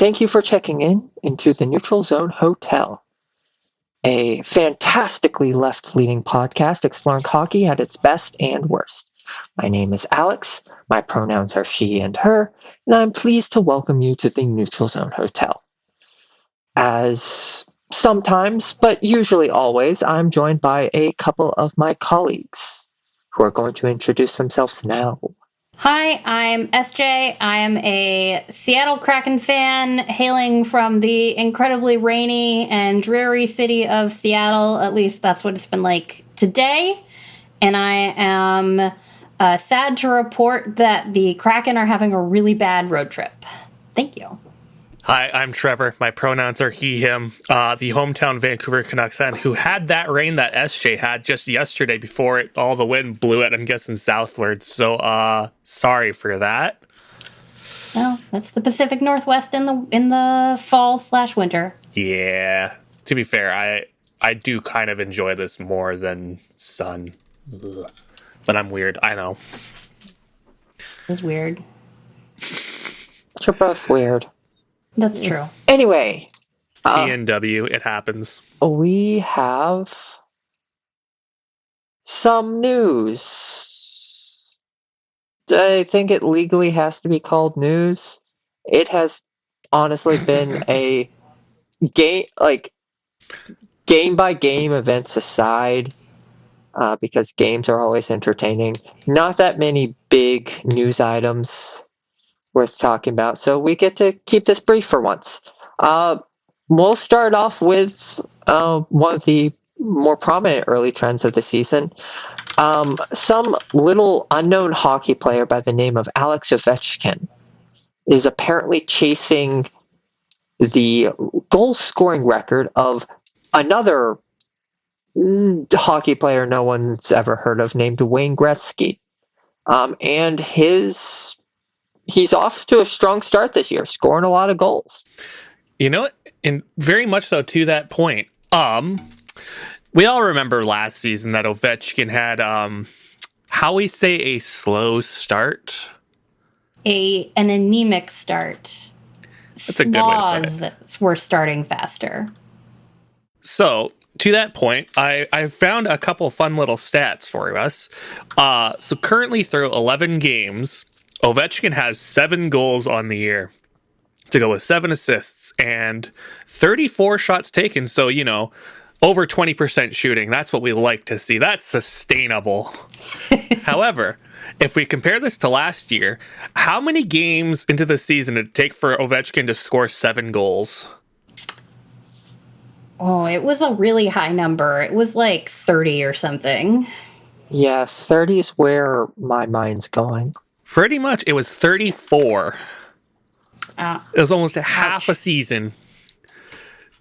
thank you for checking in into the Neutral Zone Hotel, a fantastically left-leaning podcast exploring hockey at its best and worst. My name is Alex, my pronouns are she and her, and I'm pleased to welcome you to the Neutral Zone Hotel. As sometimes, but usually always, I'm joined by a couple of my colleagues who are going to introduce themselves now. Hi, I'm SJ. I am a Seattle Kraken fan hailing from the incredibly rainy and dreary city of Seattle. At least that's what it's been like today. And I am sad to report that the Kraken are having a really bad road trip. Thank you. Hi, I'm Trevor. My pronouns are he, him. The hometown Vancouver Canucks fan who had that rain that SJ had just yesterday before all the wind blew it, I'm guessing, southwards. So, sorry for that. Well, that's the Pacific Northwest in the fall/winter. Yeah. To be fair, I do kind of enjoy this more than sun. Ugh. But I'm weird. I know. It's weird. You're both weird. That's true. Anyway. PNW, it happens. We have some news. I think it legally has to be called news. It has honestly been a game by game, events aside, because games are always entertaining. Not that many big news items worth talking about, so we get to keep this brief for once. We'll start off with one of the more prominent early trends of the season. Some little unknown hockey player by the name of Alex Ovechkin is apparently chasing the goal-scoring record of another hockey player no one's ever heard of named Wayne Gretzky. And he's off to a strong start this year, scoring a lot of goals. You know what? And very much so to that point. We all remember last season that Ovechkin had, how we say, a slow start? An anemic start. That's a good way to put it. Were starting faster. So, to that point, I found a couple fun little stats for us. So currently through 11 games, Ovechkin has 7 goals on the year to go with 7 assists and 34 shots taken. So, over 20% shooting. That's what we like to see. That's sustainable. However, if we compare this to last year, how many games into the season did it take for Ovechkin to score 7 goals? Oh, it was a really high number. It was like 30 or something. Yeah, 30 is where my mind's going. Pretty much. It was 34. It was almost half a season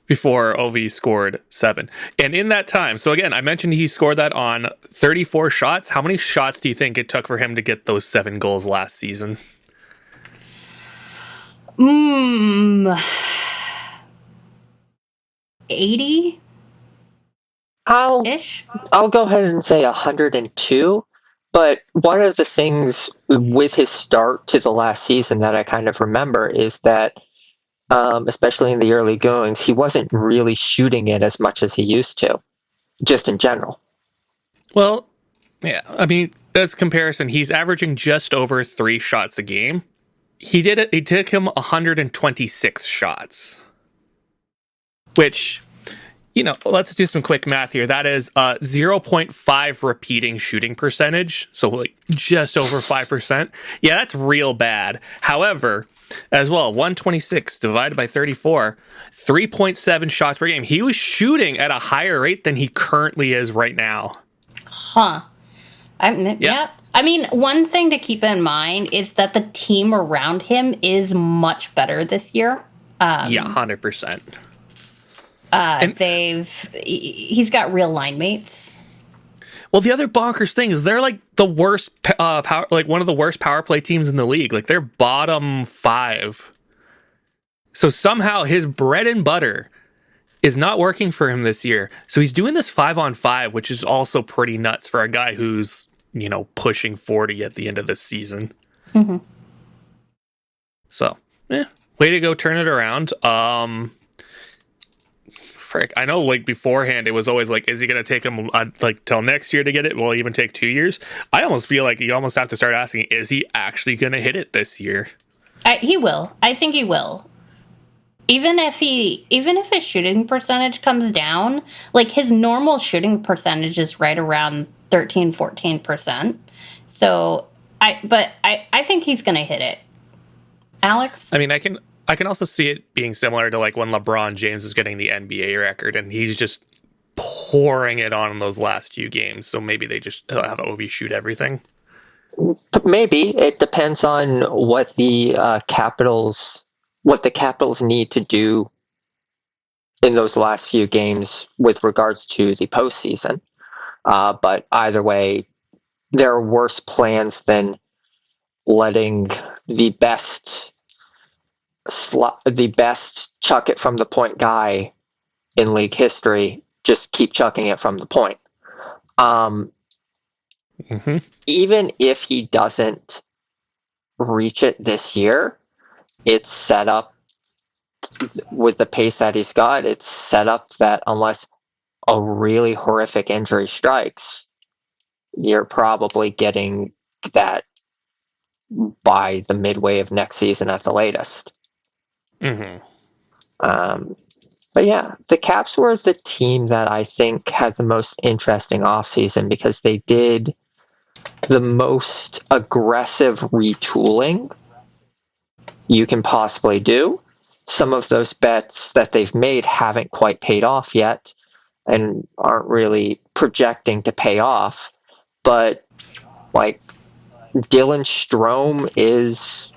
before Ovi scored 7. And in that time, so again, I mentioned he scored that on 34 shots. How many shots do you think it took for him to get those 7 goals last season? 80? I'll go ahead and say 102. But one of the things with his start to the last season that I kind of remember is that, especially in the early goings, he wasn't really shooting it as much as he used to, just in general. Well, yeah, I mean, as comparison, he's averaging just over 3 shots a game. It took him 126 shots, which, let's do some quick math here. That is 0.5 repeating shooting percentage. So like just over 5%. Yeah, that's real bad. However, as well, 126 divided by 34, 3.7 shots per game. He was shooting at a higher rate than he currently is right now. Huh. Yeah. I mean, one thing to keep in mind is that the team around him is much better this year. Yeah, 100%. He's got real line mates. Well, the other bonkers thing is they're like the worst one of the worst power play teams in the league. Like they're bottom 5. So somehow his bread and butter is not working for him this year. So he's doing this 5-on-5, which is also pretty nuts for a guy who's, pushing 40 at the end of this season. Mm-hmm. So, Way to go, turn it around. Frick, I know, like, beforehand, it was always like, is he going to take him, like, till next year to get it? Will it even take 2 years? I almost feel like you almost have to start asking, is he actually going to hit it this year? He will. I think he will. Even if his shooting percentage comes down, like, his normal shooting percentage is right around 13-14%. So I think he's going to hit it. Alex? I mean, I can also see it being similar to, like, when LeBron James is getting the NBA record and he's just pouring it on in those last few games. So maybe they just have Ovi shoot everything. Maybe. It depends on what the Capitals need to do in those last few games with regards to the postseason. But either way, there are worse plans than letting the best chuck it from the point guy in league history just keep chucking it from the point. Even if he doesn't reach it this year, it's set up with the pace that he's got. It's set up that unless a really horrific injury strikes, you're probably getting that by the midway of next season at the latest. But yeah, the Caps were the team that I think had the most interesting offseason because they did the most aggressive retooling you can possibly do. Some of those bets that they've made haven't quite paid off yet and aren't really projecting to pay off. But, like, Dylan Strome is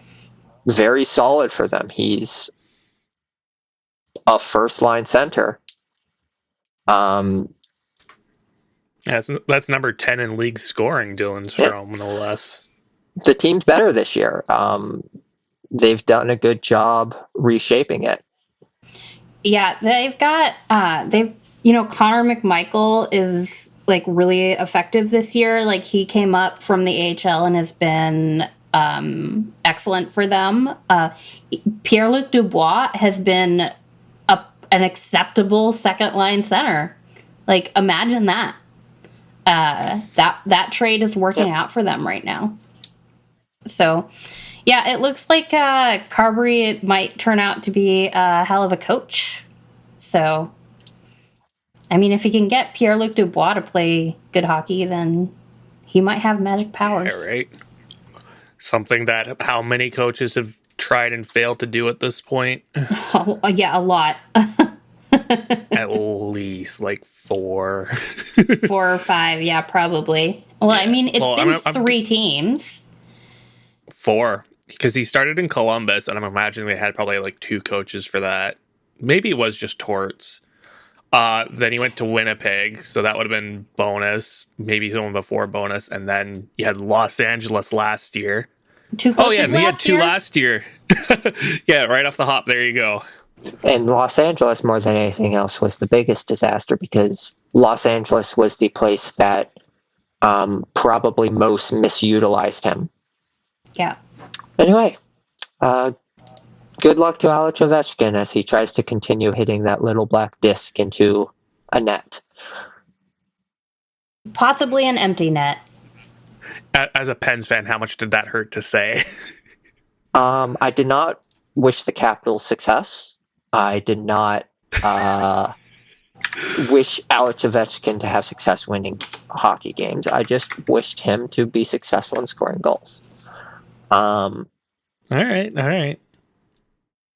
very solid for them. He's a first-line center. That's number 10 in league scoring, Dylan Strome, no less. The team's better this year. They've done a good job reshaping it. Yeah, they've got Connor McMichael is, like, really effective this year. Like, he came up from the AHL and has been excellent for them. Pierre-Luc Dubois has been an acceptable second line center. Like, imagine that. That trade is working out for them right now. So, yeah, it looks like Carberry might turn out to be a hell of a coach. So, I mean, if he can get Pierre-Luc Dubois to play good hockey, then he might have magic powers. Yeah, right. Something that how many coaches have tried and failed to do at this point? Yeah, a lot. At least like 4. 4 or 5, yeah, probably. Well, yeah. I mean, it's been 3 teams. 4, because he started in Columbus, and I'm imagining they had probably like 2 coaches for that. Maybe it was just Torts. Then he went to Winnipeg, so that would have been bonus. Maybe someone before bonus, and then you had Los Angeles last year. 2 coaches. Oh yeah, and he had 2 last year. Yeah, right off the hop. There you go. And Los Angeles, more than anything else, was the biggest disaster because Los Angeles was the place that probably most misutilized him. Yeah. Anyway, good luck to Alex Ovechkin as he tries to continue hitting that little black disc into a net. Possibly an empty net. As a Pens fan, how much did that hurt to say? I did not wish the Capitals success. I did not wish Alex Ovechkin to have success winning hockey games. I just wished him to be successful in scoring goals. All right.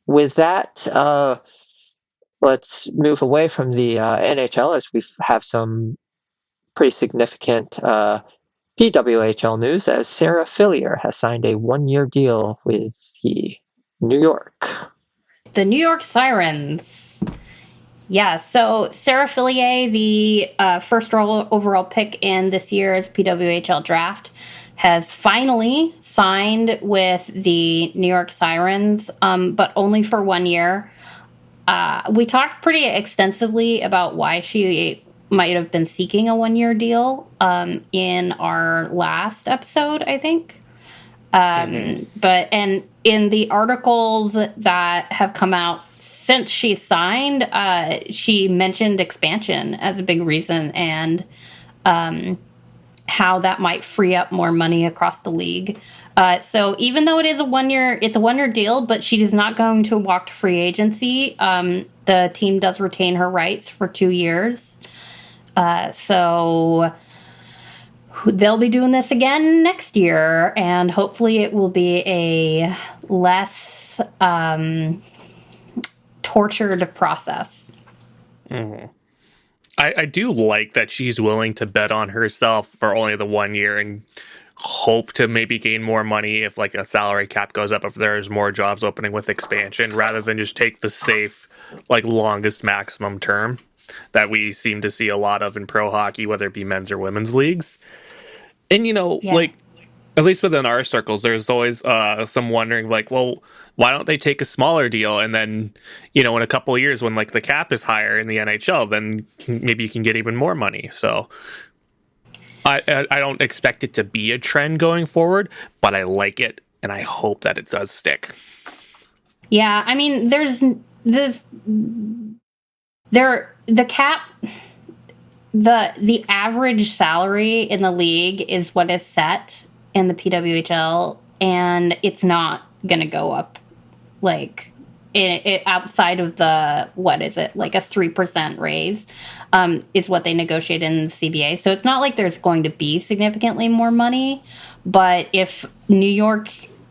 With that, let's move away from the NHL as we have some pretty significant PWHL news as Sarah Fillier has signed a 1-year deal with the New York Sirens. Yeah, so Sarah Fillier, the first overall pick in this year's PWHL draft, has finally signed with the New York Sirens, but only for 1 year. We talked pretty extensively about why she might have been seeking a 1-year deal in our last episode, I think. But and in the articles that have come out since she signed, she mentioned expansion as a big reason, and how that might free up more money across the league. So even though it's a 1 year deal, but she is not going to walk to free agency. The team does retain her rights for 2 years. So they'll be doing this again next year, and hopefully it will be a less tortured process. Mm-hmm. I do like that she's willing to bet on herself for only the 1 year and hope to maybe gain more money if like a salary cap goes up, if there's more jobs opening with expansion, rather than just take the safe, like longest maximum term that we seem to see a lot of in pro hockey, whether it be men's or women's leagues. And, like, at least within our circles, there's always some wondering, like, well, why don't they take a smaller deal? And then, in a couple of years when, like, the cap is higher in the NHL, then maybe you can get even more money. So I don't expect it to be a trend going forward, but I like it, and I hope that it does stick. Yeah, I mean, there's the cap... The average salary in the league is what is set in the PWHL, and it's not going to go up, like, outside of the, what is it, like a 3% raise is what they negotiate in the CBA. So it's not like there's going to be significantly more money, but if New York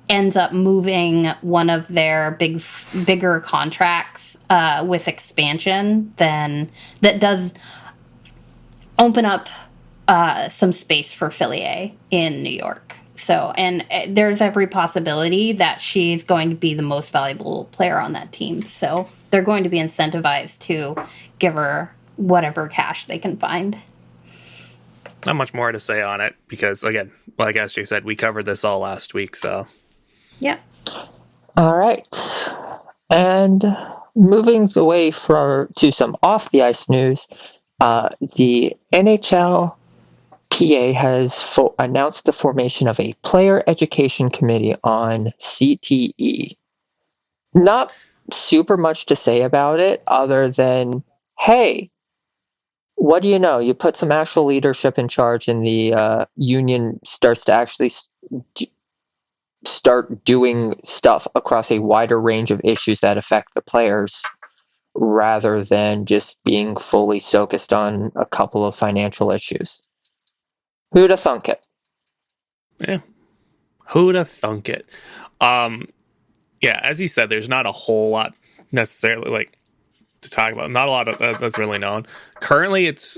ends up moving one of their bigger contracts with expansion, then that does open up some space for Fillier in New York. So, and there's every possibility that she's going to be the most valuable player on that team. So they're going to be incentivized to give her whatever cash they can find. Not much more to say on it because, again, like SJ said, we covered this all last week. So, yeah. All right. And moving away to some off the ice news, the NHLPA has announced the formation of a player education committee on CTE. Not super much to say about it other than, hey, what do you know? You put some actual leadership in charge and the union starts to actually start doing stuff across a wider range of issues that affect the players, rather than just being fully focused on a couple of financial issues. Who'd have thunk it? Yeah. Who'd have thunk it? Yeah, as you said, there's not a whole lot necessarily like to talk about. Not a lot of that's really known. Currently, it's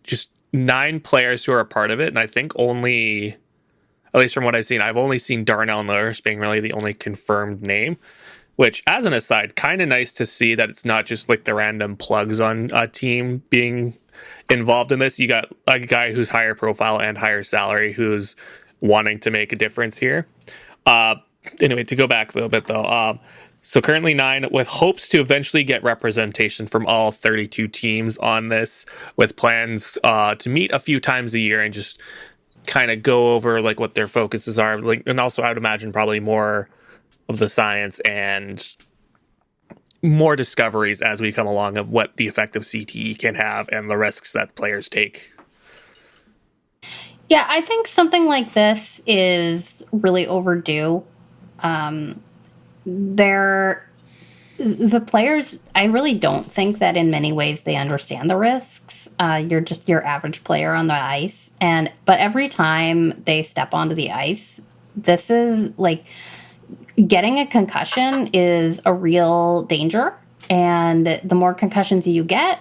just 9 players who are a part of it, and I think only, at least from what I've seen, I've only seen Darnell Nurse being really the only confirmed name. Which, as an aside, kind of nice to see that it's not just like the random plugs on a team being involved in this. You got a guy who's higher profile and higher salary who's wanting to make a difference here. Anyway, to go back a little bit though. So currently 9, with hopes to eventually get representation from all 32 teams on this, with plans to meet a few times a year and just kind of go over like what their focuses are. Like, and also I would imagine probably more of the science and more discoveries as we come along of what the effect of CTE can have and the risks that players take. Yeah, I think something like this is really overdue. The players, I really don't think that in many ways they understand the risks. You're just your average player on the ice, but every time they step onto the ice, this is like, getting a concussion is a real danger, and the more concussions you get,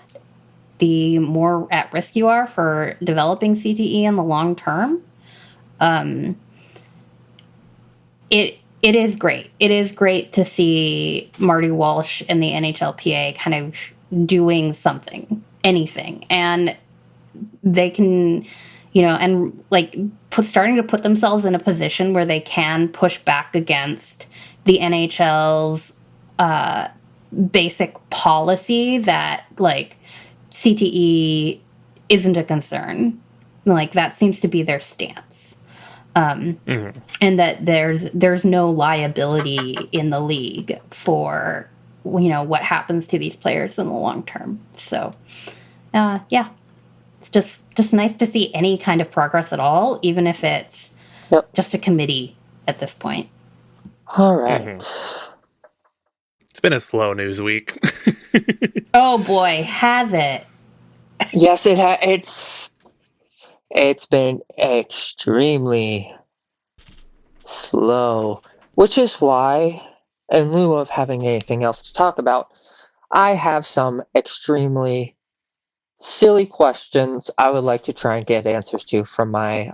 the more at risk you are for developing CTE in the long term. It is great. It is great to see Marty Walsh and the NHLPA kind of doing something, anything, and they can, and like starting to put themselves in a position where they can push back against the NHL's basic policy that like CTE isn't a concern. Like that seems to be their stance. and that there's no liability in the league for what happens to these players in the long term. So yeah, it's just nice to see any kind of progress at all, even if it's just a committee at this point. All right. It's been a slow news week. Oh boy, has it? Yes, it's been extremely slow, which is why, in lieu of having anything else to talk about, I have some extremely silly questions I would like to try and get answers to from my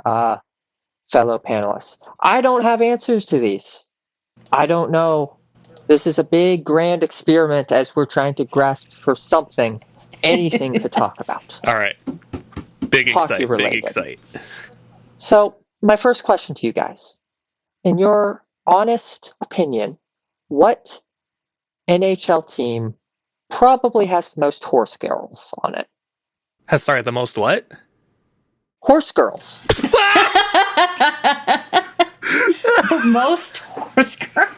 fellow panelists. I don't have answers to these. I don't know. This is a big, grand experiment as we're trying to grasp for something, anything to talk about. All right. Big excite. So, my first question to you guys. In your honest opinion, what NHL team probably has the most horse girls on it? Sorry, the most what? Horse girls. The most horse girls.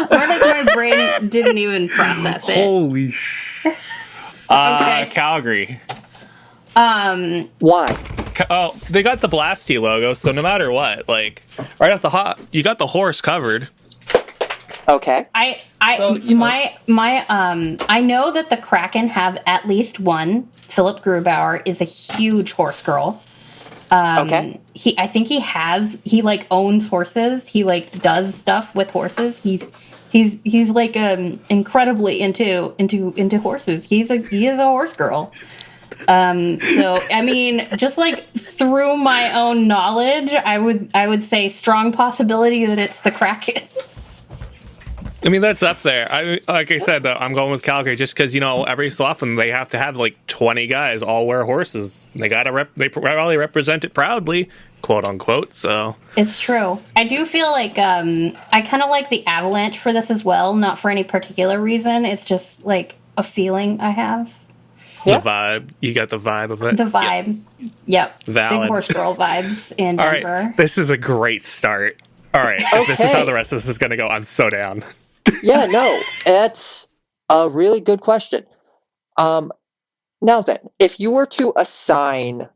My brain didn't even process it. Holy shit. Okay. Calgary. Why? Oh, they got the Blasty logo, so no matter what, like right off the hop, you got the horse covered. Okay. I know that the Kraken have at least one. Philip Grubauer is a huge horse girl. Okay. I think he like owns horses. He like does stuff with horses. He's like incredibly into horses. He is a horse girl. So I mean, just like through my own knowledge, I would say strong possibility that it's the Kraken. I mean, that's up there. Like I said, though, I'm going with Calgary just because, every so often they have to have like 20 guys all wear horses. They they probably represent it proudly, quote unquote. So it's true. I do feel like I kind of like the Avalanche for this as well. Not for any particular reason. It's just like a feeling I have. The vibe. You got the vibe of it. The vibe. Yep. Valid. Big horse girl vibes in Denver. All right. This is a great start. All right. If this is how the rest of this is going to go, I'm so down. Yeah, no, it's a really good question. Now then, if you were to assign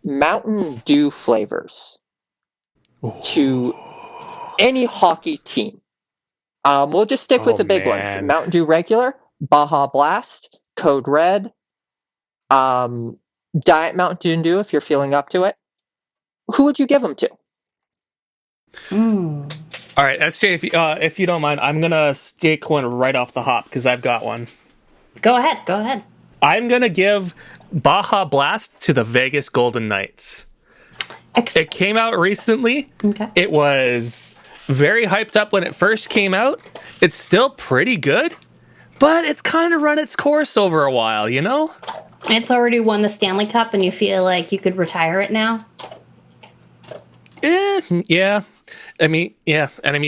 Mountain Dew flavors to any hockey team, we'll just stick with the big ones. Mountain Dew Regular, Baja Blast, Code Red, Diet Mountain Dew if you're feeling up to it. Who would you give them to? All right, SJ, if you don't mind, I'm gonna stick one right off the hop because I've got one. Go ahead. I'm gonna give Baja Blast to the Vegas Golden Knights. It came out recently. Okay. It was very hyped up when it first came out. It's still pretty good, but it's kind of run its course over a while, It's already won the Stanley Cup, and you feel like you could retire it now? Yeah. I mean,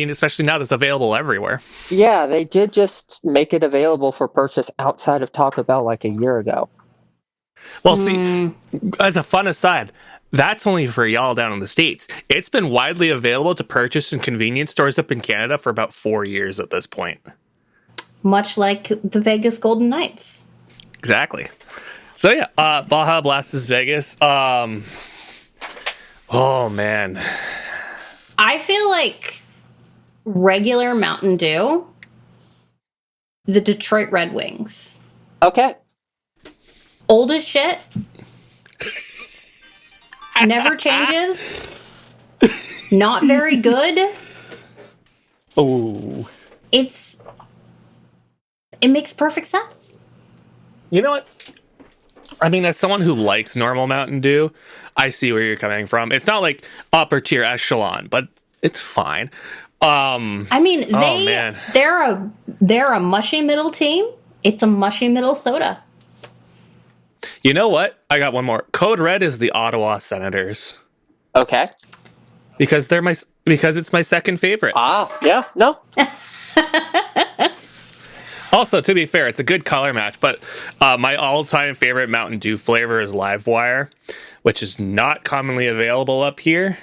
especially now that it's available everywhere. Yeah, they did just make it available for purchase outside of Taco Bell like a year ago. Well, see, as a fun aside, that's only for y'all down in the States. It's been widely available to purchase in convenience stores up in Canada for about 4 years at this point. Much like the Vegas Golden Knights. Exactly. So yeah, Baja Blast is Vegas. Oh man. I feel like regular Mountain Dew, the Detroit Red Wings. Okay. Old as shit. Never changes. Not very good. Oh. It makes perfect sense. You know what? I mean, as someone who likes normal Mountain Dew, I see where you're coming from. It's not like upper tier echelon, but it's fine. I mean, they're a mushy middle team. It's a mushy middle soda. You know what? I got one more. Code Red is the Ottawa Senators. Okay. Because it's my second favorite. Yeah, no. Also, to be fair, it's a good color match, but my all-time favorite Mountain Dew flavor is Livewire, which is not commonly available up here.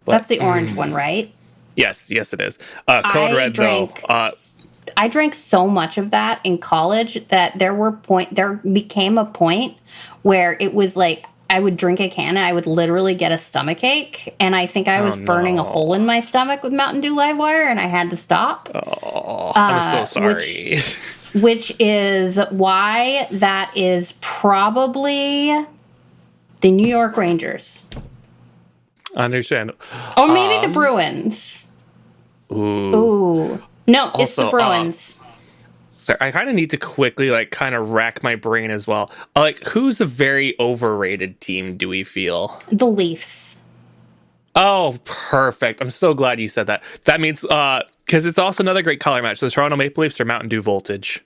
That's the orange one, right? Yes, it is. Code Red, though. I drank so much of that in college that there became a point where it was like I would drink a can and I would literally get a stomachache, and I think I was burning a hole in my stomach with Mountain Dew Livewire, and I had to stop. Oh, I'm so sorry. Which is why that is probably the New York Rangers. Understand. Or maybe the Bruins. Ooh. No, also, it's the Bruins. So I kind of need to quickly, kind of rack my brain as well. Who's a very overrated team, do we feel? The Leafs. Oh, perfect. I'm so glad you said that. That means, because it's also another great color match. The Toronto Maple Leafs are Mountain Dew Voltage.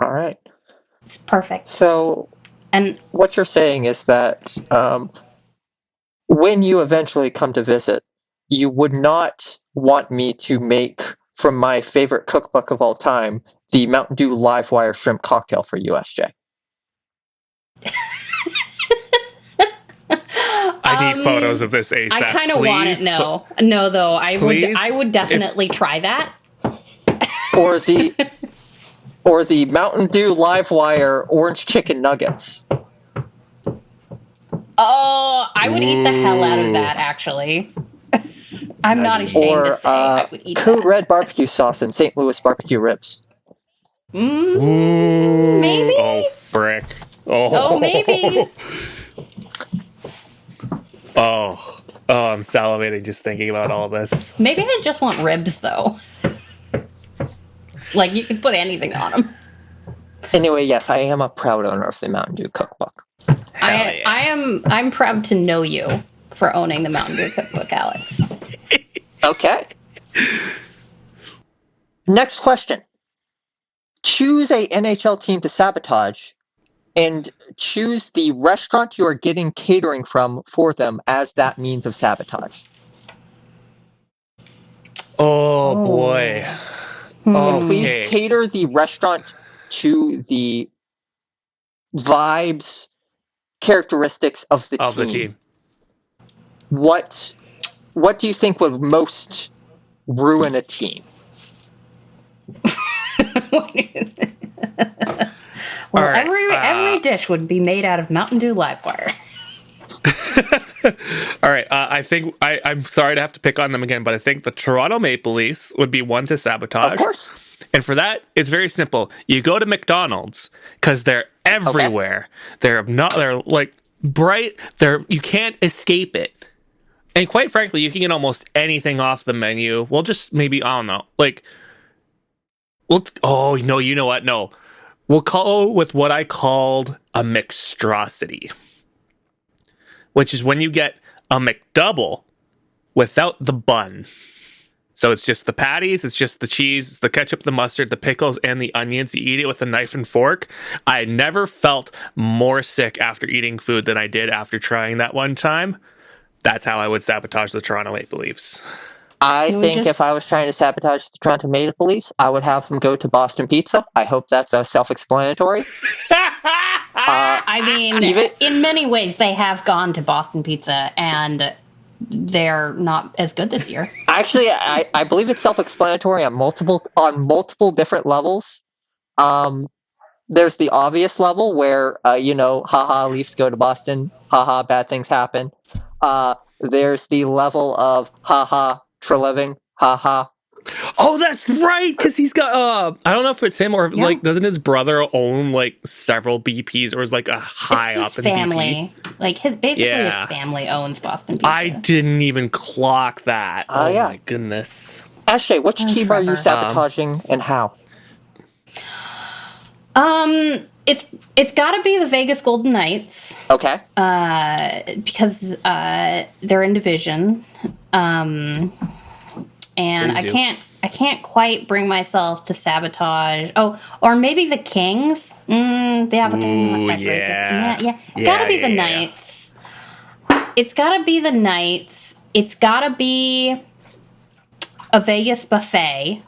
All right. It's perfect. So, and what you're saying is that when you eventually come to visit, you would not want me to make, from my favorite cookbook of all time, the Mountain Dew Livewire shrimp cocktail for USJ. I need photos of this ASAP. I kind of want it. No, though I would definitely try that. Or the Mountain Dew Livewire orange chicken nuggets. Oh, I would eat the hell out of that. Actually, I'm not ashamed to say I would eat Code Red barbecue sauce and St. Louis barbecue ribs. Maybe. Oh, frick. Oh, maybe. Oh, I'm salivating just thinking about all this. Maybe they just want ribs, though. You can put anything on them. Anyway, yes, I am a proud owner of the Mountain Dew cookbook. I'm proud to know you for owning the Mountain Dew cookbook, Alex. Okay. Next question. Choose a NHL team to sabotage and choose the restaurant you are getting catering from for them as that means of sabotage. Oh, boy. And please cater the restaurant to the vibes, characteristics of the team. What do you think would most ruin a team? Well, every dish would be made out of Mountain Dew Livewire. All right, I think I'm sorry to have to pick on them again, but I think the Toronto Maple Leafs would be one to sabotage. Of course. And for that, it's very simple. You go to McDonald's because they're everywhere. Okay. They're bright. You can't escape it. And quite frankly, you can get almost anything off the menu. We'll just maybe, I don't know, you know what? No. We'll go with what I called a mixtrosity, which is when you get a McDouble without the bun. So it's just the patties, it's just the cheese, it's the ketchup, the mustard, the pickles, and the onions. You eat it with a knife and fork. I never felt more sick after eating food than I did after trying that one time. That's how I would sabotage the Toronto Maple Leafs. I think if I was trying to sabotage the Toronto Maple Leafs, I would have them go to Boston Pizza. I hope that's self-explanatory. I mean, in many ways, they have gone to Boston Pizza, and they're not as good this year. Actually, I believe it's self-explanatory on multiple different levels. There's the obvious level where, haha, Leafs go to Boston, haha, bad things happen. There's the level of, haha, Treliving, haha. Oh, that's right, because he's got, I don't know if it's him or, doesn't his brother own, several BPs or is, a high up in family. BP? His family owns Boston Pizza. I didn't even clock that. Oh, my goodness. Ashley, which team Trevor. Are you sabotaging and how? It's got to be the Vegas Golden Knights. Okay. Because they're in division. And I can't quite bring myself to sabotage. Oh, or maybe the Kings. They have not that great. Yeah. It's got to be the Knights. It's got to be the Knights. It's got to be a Vegas buffet.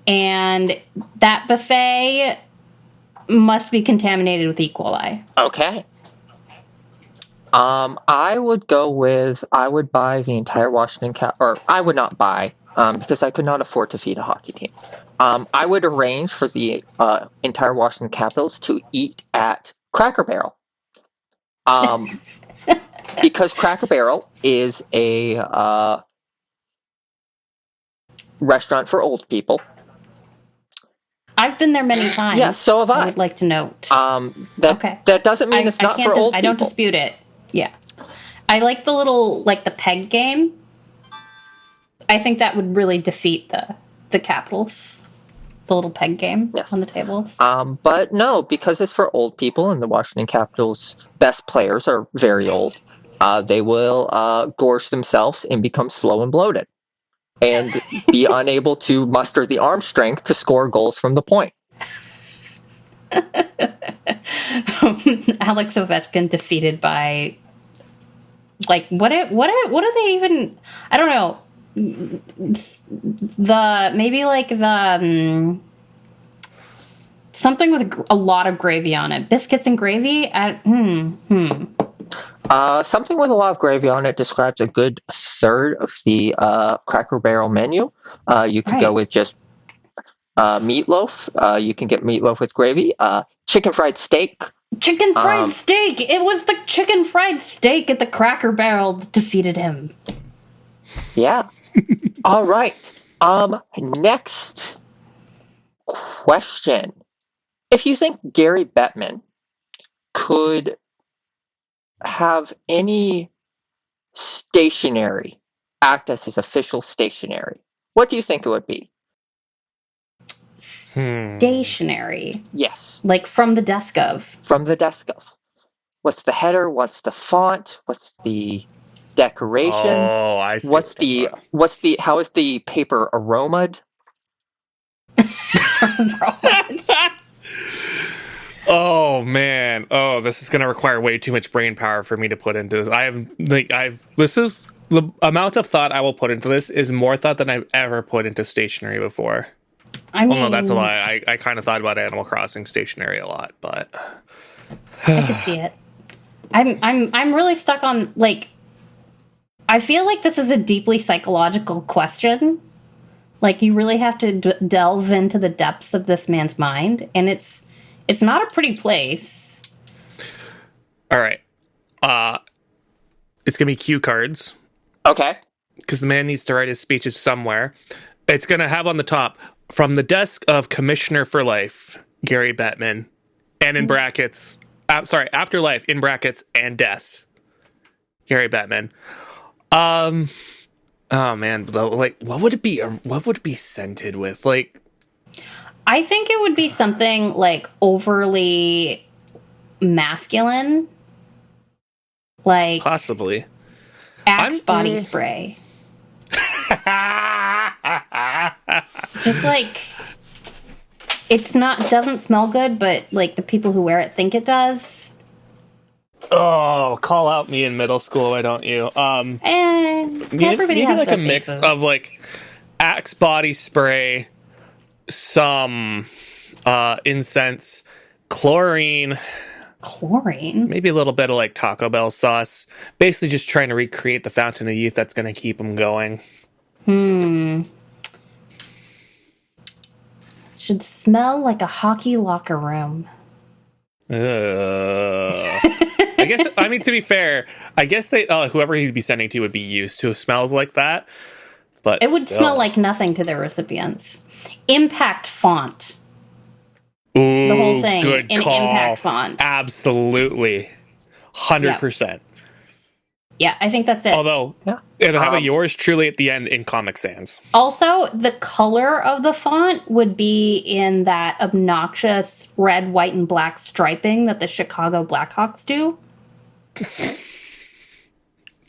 And that buffet must be contaminated with E. coli. Okay. I would buy the entire Washington or I would not buy, because I could not afford to feed a hockey team. I would arrange for the entire Washington Capitals to eat at Cracker Barrel. Because Cracker Barrel is a restaurant for old people. I've been there many times. Yeah, so have I. I would like to note. That doesn't mean it's not for old people. I don't dispute it. Yeah. I like the peg game. I think that would really defeat the Capitals. The little peg game on the tables. But no, because it's for old people and the Washington Capitals' best players are very old, they will gorge themselves and become slow and bloated and be unable to muster the arm strength to score goals from the point. Alex Ovechkin defeated by what are they even? I don't know. Something with a lot of gravy on it. Biscuits and gravy? Something with a lot of gravy on it describes a good third of the Cracker Barrel menu. You could go with just meatloaf. You can get meatloaf with gravy. Chicken fried steak. Chicken fried steak! It was the chicken fried steak at the Cracker Barrel that defeated him. Yeah. All right. Next question. If you think Gary Bettman could have any stationery act as his official stationery, what do you think it would be? Stationery? Yes. Like from the desk of? From the desk of. What's the header? What's the font? What's the decorations? Oh, I see. How is the paper aromaed? Oh man. Oh, this is going to require way too much brain power for me to put into this. This is the amount of thought I will put into this is more thought than I've ever put into stationery before. I mean, no, that's a lie. I kind of thought about Animal Crossing stationery a lot, but I could see it. I'm really stuck on I feel like this is a deeply psychological question. You really have to delve into the depths of this man's mind, and it's not a pretty place. All right. It's going to be cue cards. Okay. Because the man needs to write his speeches somewhere. It's going to have on the top, from the desk of Commissioner for Life, Gary Bettman, and in brackets, Afterlife, in brackets, and Death, Gary Bettman. Oh man, what would it be? What would it be scented with? I think it would be something overly masculine, possibly Axe body spray. Just doesn't smell good, but the people who wear it think it does. Oh, call out me in middle school, why don't you? Everybody has maybe their a mix faces. of Axe body spray, some incense, chlorine, maybe a little bit of Taco Bell sauce. Basically, just trying to recreate the fountain of youth that's going to keep them going. Should smell like a hockey locker room. I guess, to be fair, I guess they whoever he'd be sending to would be used to smells like that. But it would smell like nothing to their recipients. Impact font. Ooh, the whole thing good in call. impact font. Absolutely. 100%. Yeah, I think that's it. Although, it'll have a yours truly at the end in Comic Sans. Also, the color of the font would be in that obnoxious red, white, and black striping that the Chicago Blackhawks do.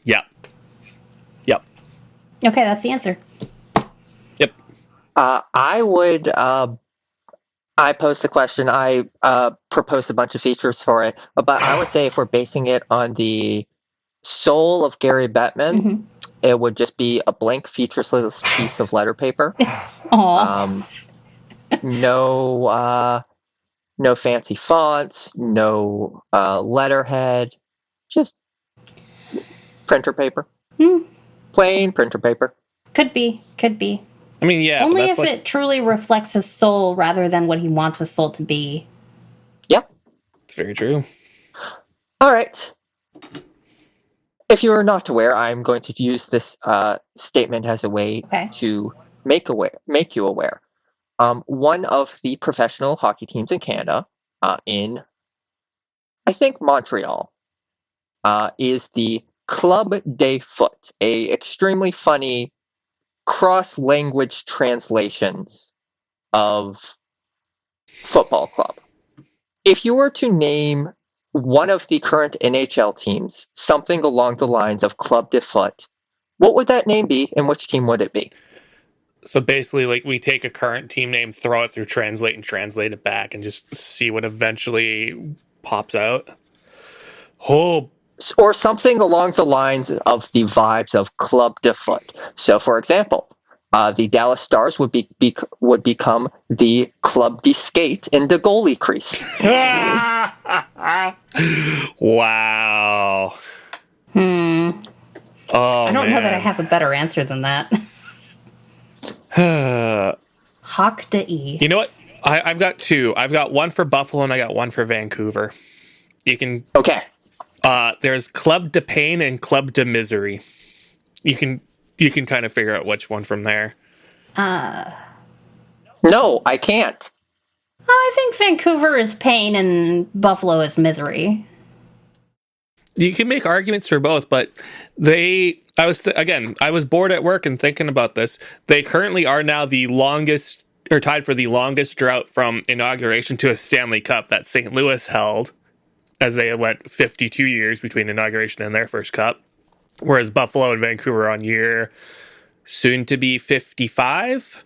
Yep. Okay, that's the answer. Yep. I would... I posed the question. I proposed a bunch of features for it. But I would say if we're basing it on the soul of Gary Bettman, it would just be a blank, featureless piece of letter paper. No fancy fonts, no letterhead, just Printer paper. Hmm. Plain printer paper. Could be. I mean, yeah. Only if it truly reflects his soul rather than what he wants his soul to be. Yep. It's very true. All right. If you are not aware, I'm going to use this statement as a way to make you aware. One of the professional hockey teams in Canada, in, I think, Montreal, is the Club des Foot, a extremely funny cross-language translations of football club. If you were to name one of the current NHL teams something along the lines of Club des Foot, what would that name be, and which team would it be? So basically, like, we take a current team name, throw it through Translate, and translate it back, and just see what eventually pops out. Oh. Or something along the lines of the vibes of Club des Foot. So, for example, the Dallas Stars would become the Club de Skate in the goalie crease. Wow. Oh, I don't know that I have a better answer than that. Hawk de E. You know what? I've got two. I've got one for Buffalo and I got one for Vancouver. You can. Okay. There's Club de Pain and Club de Misery. You can kind of figure out which one from there. No, I can't. I think Vancouver is pain and Buffalo is misery. You can make arguments for both, but I was bored at work and thinking about this. They currently are now the longest, or tied for the longest drought from inauguration to a Stanley Cup that St. Louis held, as they went 52 years between inauguration and their first cup, whereas Buffalo and Vancouver on year soon to be 55.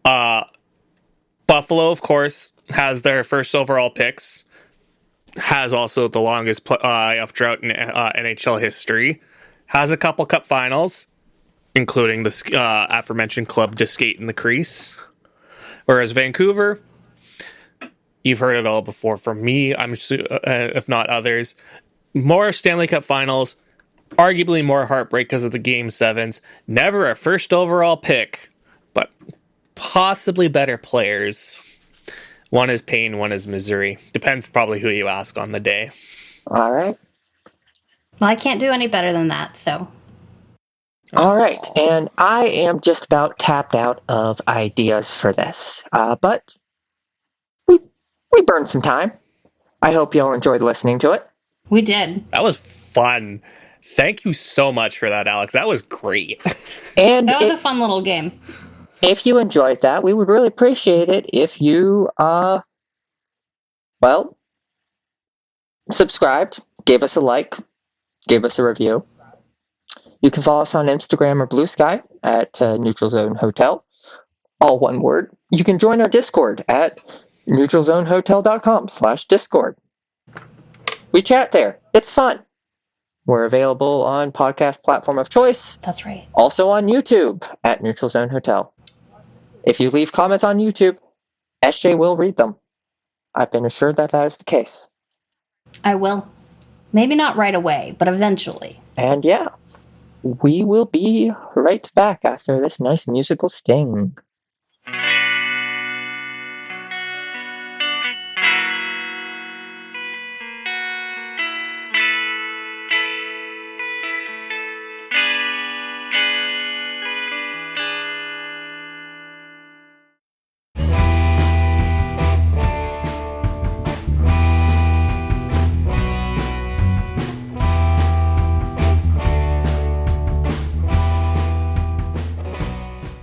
Buffalo, of course, has their first overall picks, has also the longest playoff drought in NHL history, has a couple cup finals, including the aforementioned Club de Skate in the crease. Whereas Vancouver, you've heard it all before from me, if not others, more Stanley Cup finals, arguably more heartbreak because of the Game 7s, never a first overall pick, but possibly better players. One is pain, one is misery. Depends probably who you ask on the day. All right. Well, I can't do any better than that, so. All right, and I am just about tapped out of ideas for this, but we burned some time. I hope you all enjoyed listening to it. We did. That was fun. Thank you so much for that, Alex. That was great. And that was a fun little game. If you enjoyed that, we would really appreciate it if you, subscribed, gave us a like, gave us a review. You can follow us on Instagram or Blue Sky at Neutral Zone Hotel, all one word. You can join our Discord at neutralzonehotel.com/Discord. We chat there. It's fun. We're available on podcast platform of choice. That's right. Also on YouTube at Neutral Zone Hotel. If you leave comments on YouTube, SJ will read them. I've been assured that is the case. I will. Maybe not right away, but eventually. And yeah, we will be right back after this nice musical sting.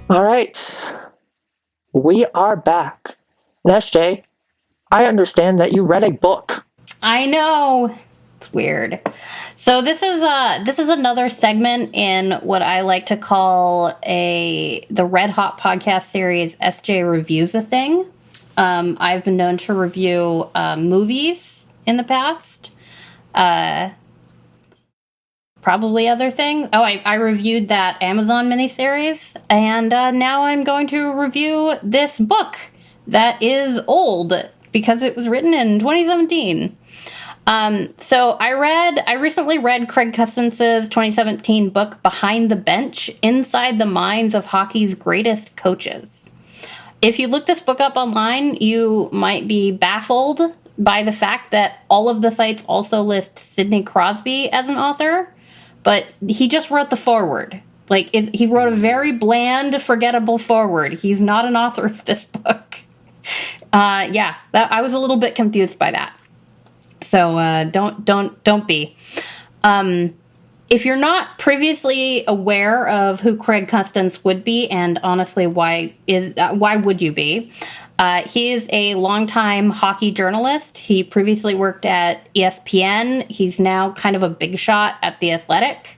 All right, we are back. And SJ, I understand that you read a book. I know. It's weird. So this is another segment in what I like to call the Red Hot podcast series. SJ Reviews a Thing. I've been known to review movies in the past. Probably other things. Oh, I reviewed that Amazon miniseries, and now I'm going to review this book that is old because it was written in 2017. So I recently read Craig Custance's 2017 book, Behind the Bench, Inside the Minds of Hockey's Greatest Coaches. If you look this book up online, you might be baffled by the fact that all of the sites also list Sidney Crosby as an author, but he just wrote the foreword. He wrote a very bland, forgettable foreword. He's not an author of this book. I was a little bit confused by that. So don't be. If you're not previously aware of who Craig Custance would be, and honestly, why would you be? He is a longtime hockey journalist. He previously worked at ESPN. He's now kind of a big shot at The Athletic.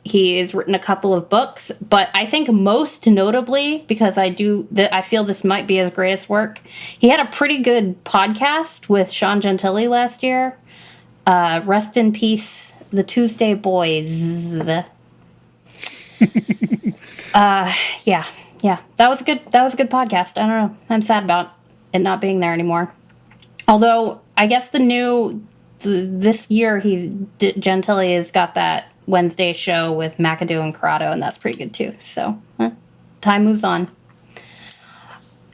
He has written a couple of books, but I think most notably, because I feel this might be his greatest work, he had a pretty good podcast with Sean Gentili last year. Rest in peace, the Tuesday Boys. Yeah. That was a good podcast. I don't know. I'm sad about it not being there anymore. Although, I guess this year, Gentili has got that Wednesday show with McAdoo and Corrado, and that's pretty good too. So, time moves on.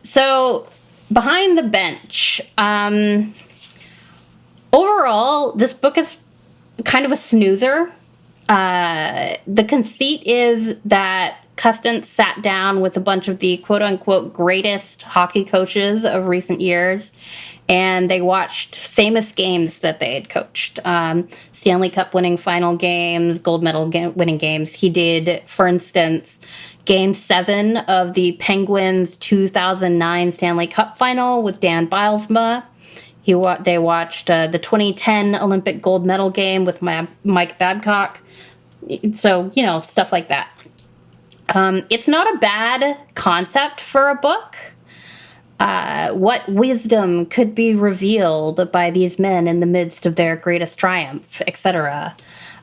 So, Behind the Bench. Overall, this book is kind of a snoozer. The conceit is that Custance sat down with a bunch of the quote-unquote greatest hockey coaches of recent years, and they watched famous games that they had coached. Stanley Cup winning final games, gold medal winning games. He did, for instance, Game 7 of the Penguins' 2009 Stanley Cup final with Dan Bylsma. They watched the 2010 Olympic gold medal game with Mike Babcock. So, stuff like that. It's not a bad concept for a book. What wisdom could be revealed by these men in the midst of their greatest triumph, etc.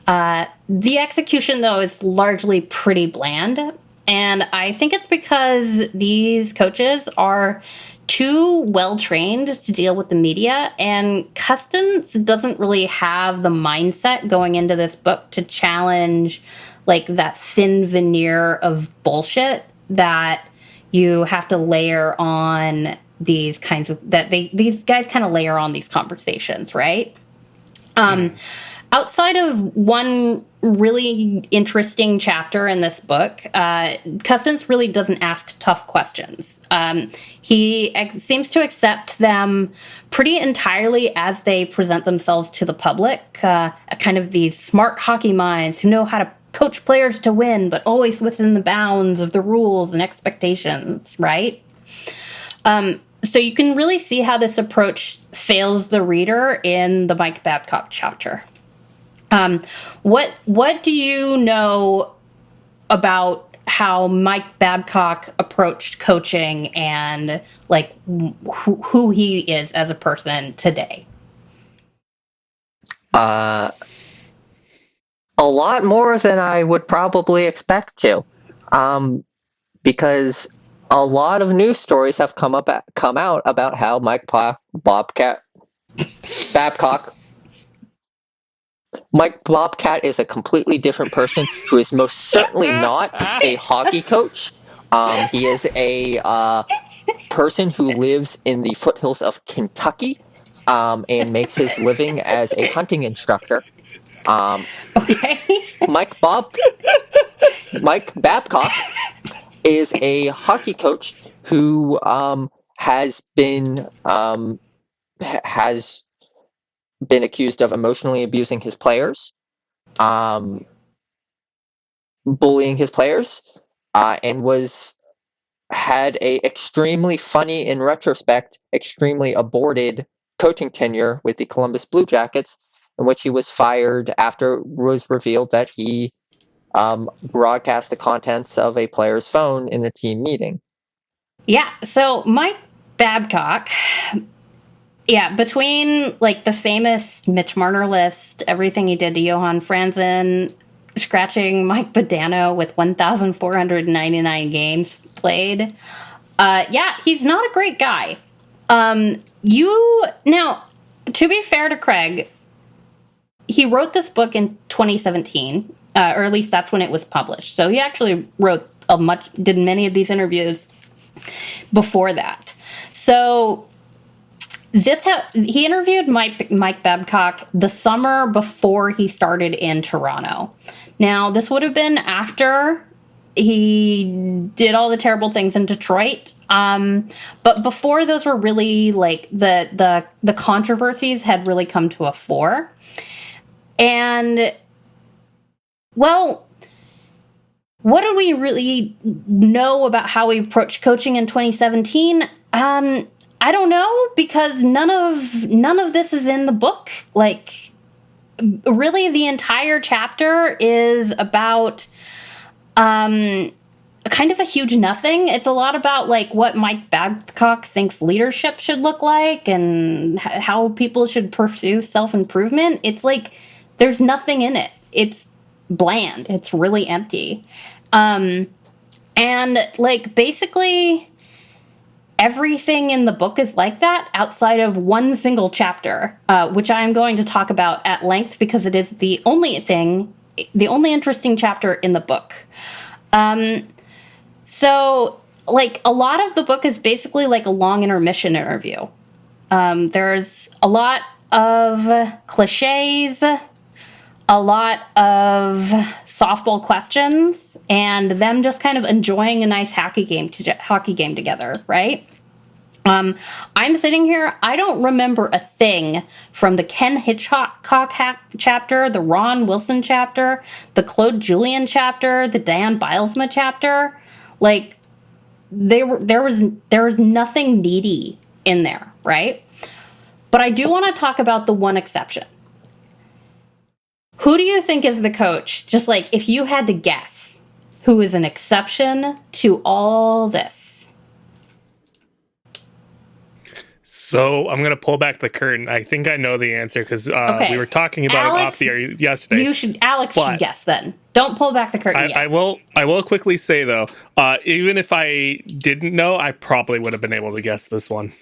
The execution, though, is largely pretty bland. And I think it's because these coaches are too well-trained to deal with the media, and Custance doesn't really have the mindset going into this book to challenge that thin veneer of bullshit that you have to layer on these guys kind of layer on these conversations, right? Outside of one really interesting chapter in this book, Custance really doesn't ask tough questions. He seems to accept them pretty entirely as they present themselves to the public, kind of these smart hockey minds who know how to coach players to win, but always within the bounds of the rules and expectations, right? So you can really see how this approach fails the reader in the Mike Babcock chapter. What do you know about how Mike Babcock approached coaching and who he is as a person today? A lot more than I would probably expect to, because a lot of news stories have come out about how Mike Bobcat is a completely different person who is most certainly not a hockey coach. He is a person who lives in the foothills of Kentucky and makes his living as a hunting instructor. Okay. Mike Babcock is a hockey coach who has been accused of emotionally abusing his players, bullying his players, and had a extremely funny, in retrospect, extremely aborted coaching tenure with the Columbus Blue Jackets, in which he was fired after it was revealed that he broadcast the contents of a player's phone in the team meeting. Yeah, so Mike Babcock, between the famous Mitch Marner list, everything he did to Johan Franzen, scratching Mike Badano with 1,499 games played, he's not a great guy. to be fair to Craig, he wrote this book in 2017, or at least that's when it was published. So he actually did many of these interviews before that. So he interviewed Mike Babcock the summer before he started in Toronto. Now, this would have been after he did all the terrible things in Detroit. But before those were really like the controversies had really come to a fore. And well, what do we really know about how he approached coaching in 2017? I don't know, because none of this is in the book. Like, really, the entire chapter is about kind of a huge nothing. It's a lot about like what Mike Babcock thinks leadership should look like and how people should pursue self-improvement. It's like there's nothing in it. It's bland. It's really empty. And like basically everything in the book is like that outside of one single chapter, which I'm going to talk about at length because it is the only interesting chapter in the book. So like a lot of the book is basically like a long intermission interview. There's a lot of cliches, a lot of softball questions, and them just kind of enjoying a nice hockey game together, right? I'm sitting here, I don't remember a thing from the Ken Hitchcock chapter, the Ron Wilson chapter, the Claude Julien chapter, the Dan Bylsma chapter. Like, there was nothing needy in there, right? But I do want to talk about the one exception. Who do you think is the coach? Just like, if you had to guess, who is an exception to all this? So I'm going to pull back the curtain. I think I know the answer because we were talking about it off the air yesterday. Alex should guess then. Don't pull back the curtain yet. I will quickly say, though, even if I didn't know, I probably would have been able to guess this one.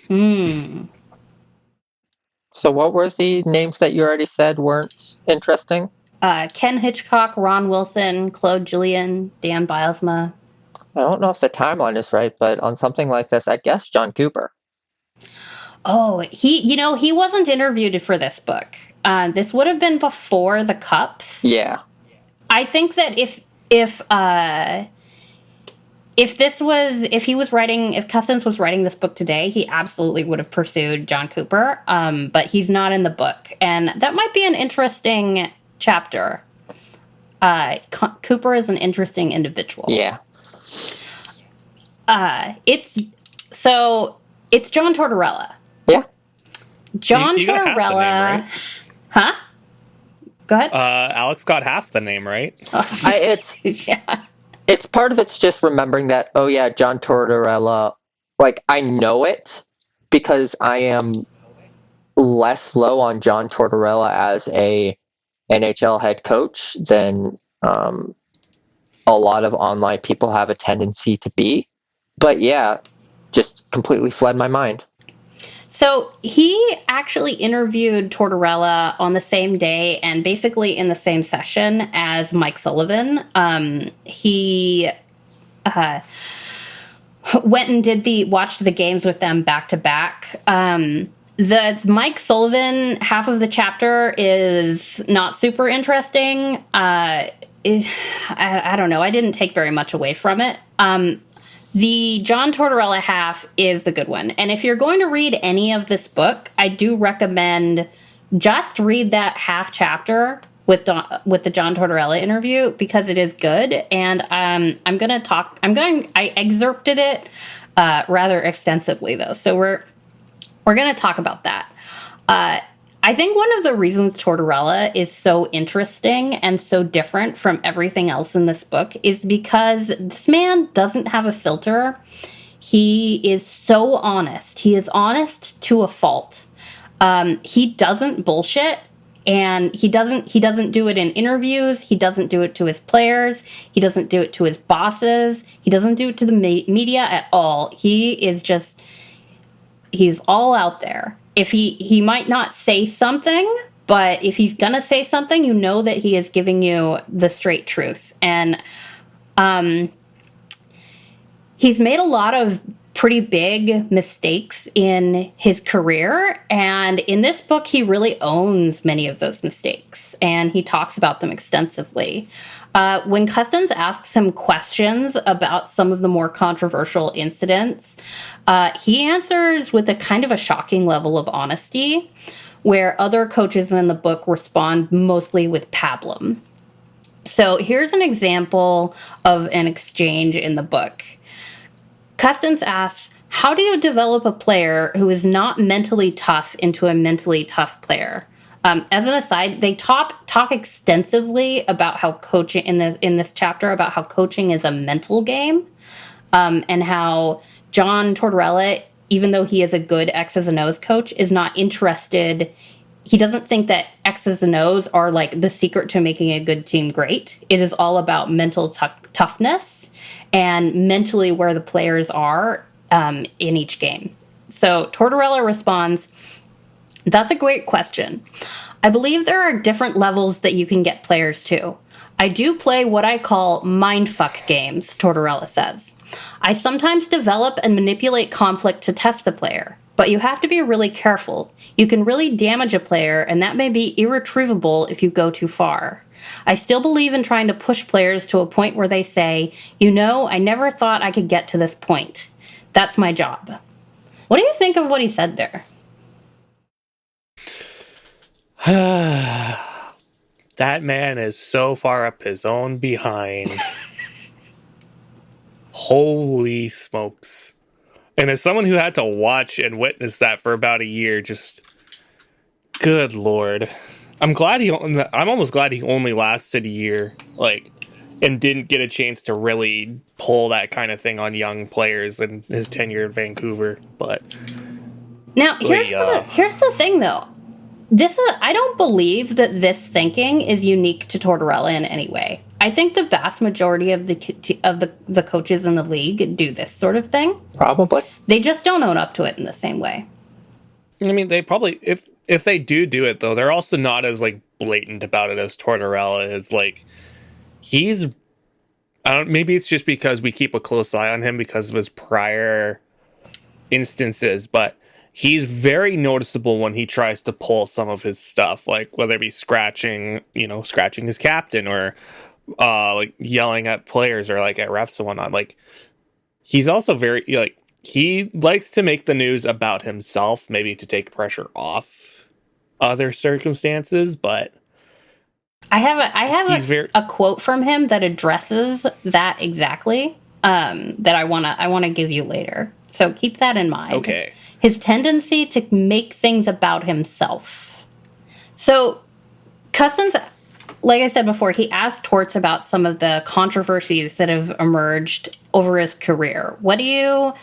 So what were the names that you already said weren't interesting? Ken Hitchcock, Ron Wilson, Claude Julien, Dan Bylsma. I don't know if the timeline is right, but on something like this, I guess John Cooper. Oh, he wasn't interviewed for this book. This would have been before the Cups. Yeah. I think that if Custance was writing this book today, he absolutely would have pursued John Cooper. But he's not in the book, and that might be an interesting chapter. Cooper is an interesting individual. Yeah. It's John Tortorella. Yeah. John you got Tortorella. Half the name, right? Huh? Go ahead. Alex got half the name, right? Yeah. It's part of it's just remembering that, oh yeah, John Tortorella, like I know it because I am less low on John Tortorella as a NHL head coach than a lot of online people have a tendency to be. But yeah, just completely fled my mind. So he actually interviewed Tortorella on the same day and basically in the same session as Mike Sullivan. He went and watched the games with them back to back. The Mike Sullivan half of the chapter is not super interesting. I don't know. I didn't take very much away from it. The John Tortorella half is a good one. And if you're going to read any of this book, I do recommend just read that half chapter with the John Tortorella interview because it is good. And I excerpted it rather extensively though. So we're going to talk about that. I think one of the reasons Tortorella is so interesting and so different from everything else in this book is because this man doesn't have a filter. He is so honest. He is honest to a fault. He doesn't bullshit, and he doesn't do it in interviews. He doesn't do it to his players. He doesn't do it to his bosses. He doesn't do it to the media at all. He's all out there. if he might not say something, but if he's gonna say something, you know that he is giving you the straight truth. And he's made a lot of pretty big mistakes in his career, and in this book he really owns many of those mistakes, and he talks about them extensively. When Custance asks him questions about some of the more controversial incidents, he answers with a kind of a shocking level of honesty, where other coaches in the book respond mostly with pablum. So here's an example of an exchange in the book. Custance asks, how do you develop a player who is not mentally tough into a mentally tough player? As an aside, they talk extensively about how coaching in this chapter about how coaching is a mental game, and how John Tortorella, even though he is a good X's and O's coach, is not interested. He doesn't think that X's and O's are like the secret to making a good team great. It is all about mental toughness and mentally where the players are in each game. So Tortorella responds, that's a great question. I believe there are different levels that you can get players to. I do play what I call mindfuck games, Tortorella says. I sometimes develop and manipulate conflict to test the player, but you have to be really careful. You can really damage a player, and that may be irretrievable if you go too far. I still believe in trying to push players to a point where they say, you know, I never thought I could get to this point. That's my job. What do you think of what he said there? That man is so far up his own behind. Holy smokes. And as someone who had to watch and witness that for about a year, just good Lord. I'm almost glad he only lasted a year, and didn't get a chance to really pull that kind of thing on young players in his tenure in Vancouver. But now here's the thing, though. I don't believe that this thinking is unique to Tortorella in any way. I think the vast majority of the coaches in the league do this sort of thing. Probably. They just don't own up to it in the same way. I mean, they probably, if they do it, though, they're also not as, blatant about it as Tortorella is. Maybe it's just because we keep a close eye on him because of his prior instances, but he's very noticeable when he tries to pull some of his stuff, whether it be scratching his captain or yelling at players or at refs and whatnot. He's also very he likes to make the news about himself, maybe to take pressure off other circumstances. But I have a quote from him that addresses that exactly, that I wanna give you later. So keep that in mind. Okay. His tendency to make things about himself. So Custance, like I said before, he asked Torts about some of the controversies that have emerged over his career. What do you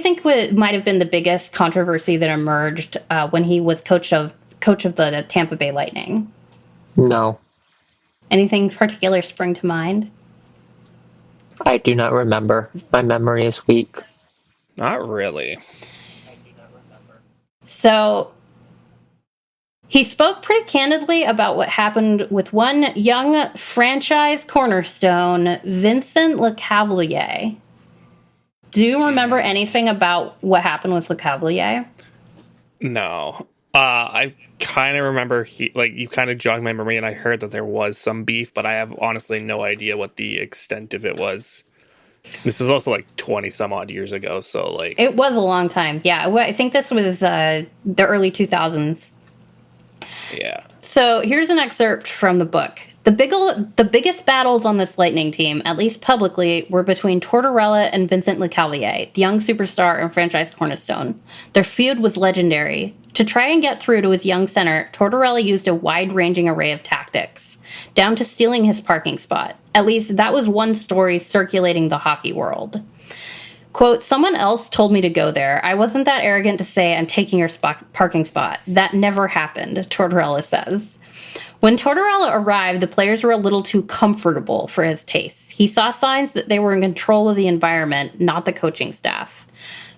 think might have been the biggest controversy that emerged when he was coach of the Tampa Bay Lightning? No. Anything particular spring to mind? I do not remember. My memory is weak. Not really. So he spoke pretty candidly about what happened with one young franchise cornerstone, Vincent Lecavalier. Do you remember anything about what happened with Lecavalier? No. I kind of remember you kind of jogged my memory, and I heard that there was some beef, but I have honestly no idea what the extent of it was. This was also 20 some odd years ago, so it was a long time. Yeah, I think this was the early 2000s. Yeah. So here's an excerpt from the book. The biggest battles on this Lightning team, at least publicly, were between Tortorella and Vincent Lecavalier, the young superstar and franchise cornerstone. Their feud was legendary. To try and get through to his young center, Tortorella used a wide-ranging array of tactics, down to stealing his parking spot. At least that was one story circulating the hockey world. Quote, someone else told me to go there. I wasn't that arrogant to say I'm taking your parking spot. That never happened, Tortorella says. When Tortorella arrived, the players were a little too comfortable for his tastes. He saw signs that they were in control of the environment, not the coaching staff.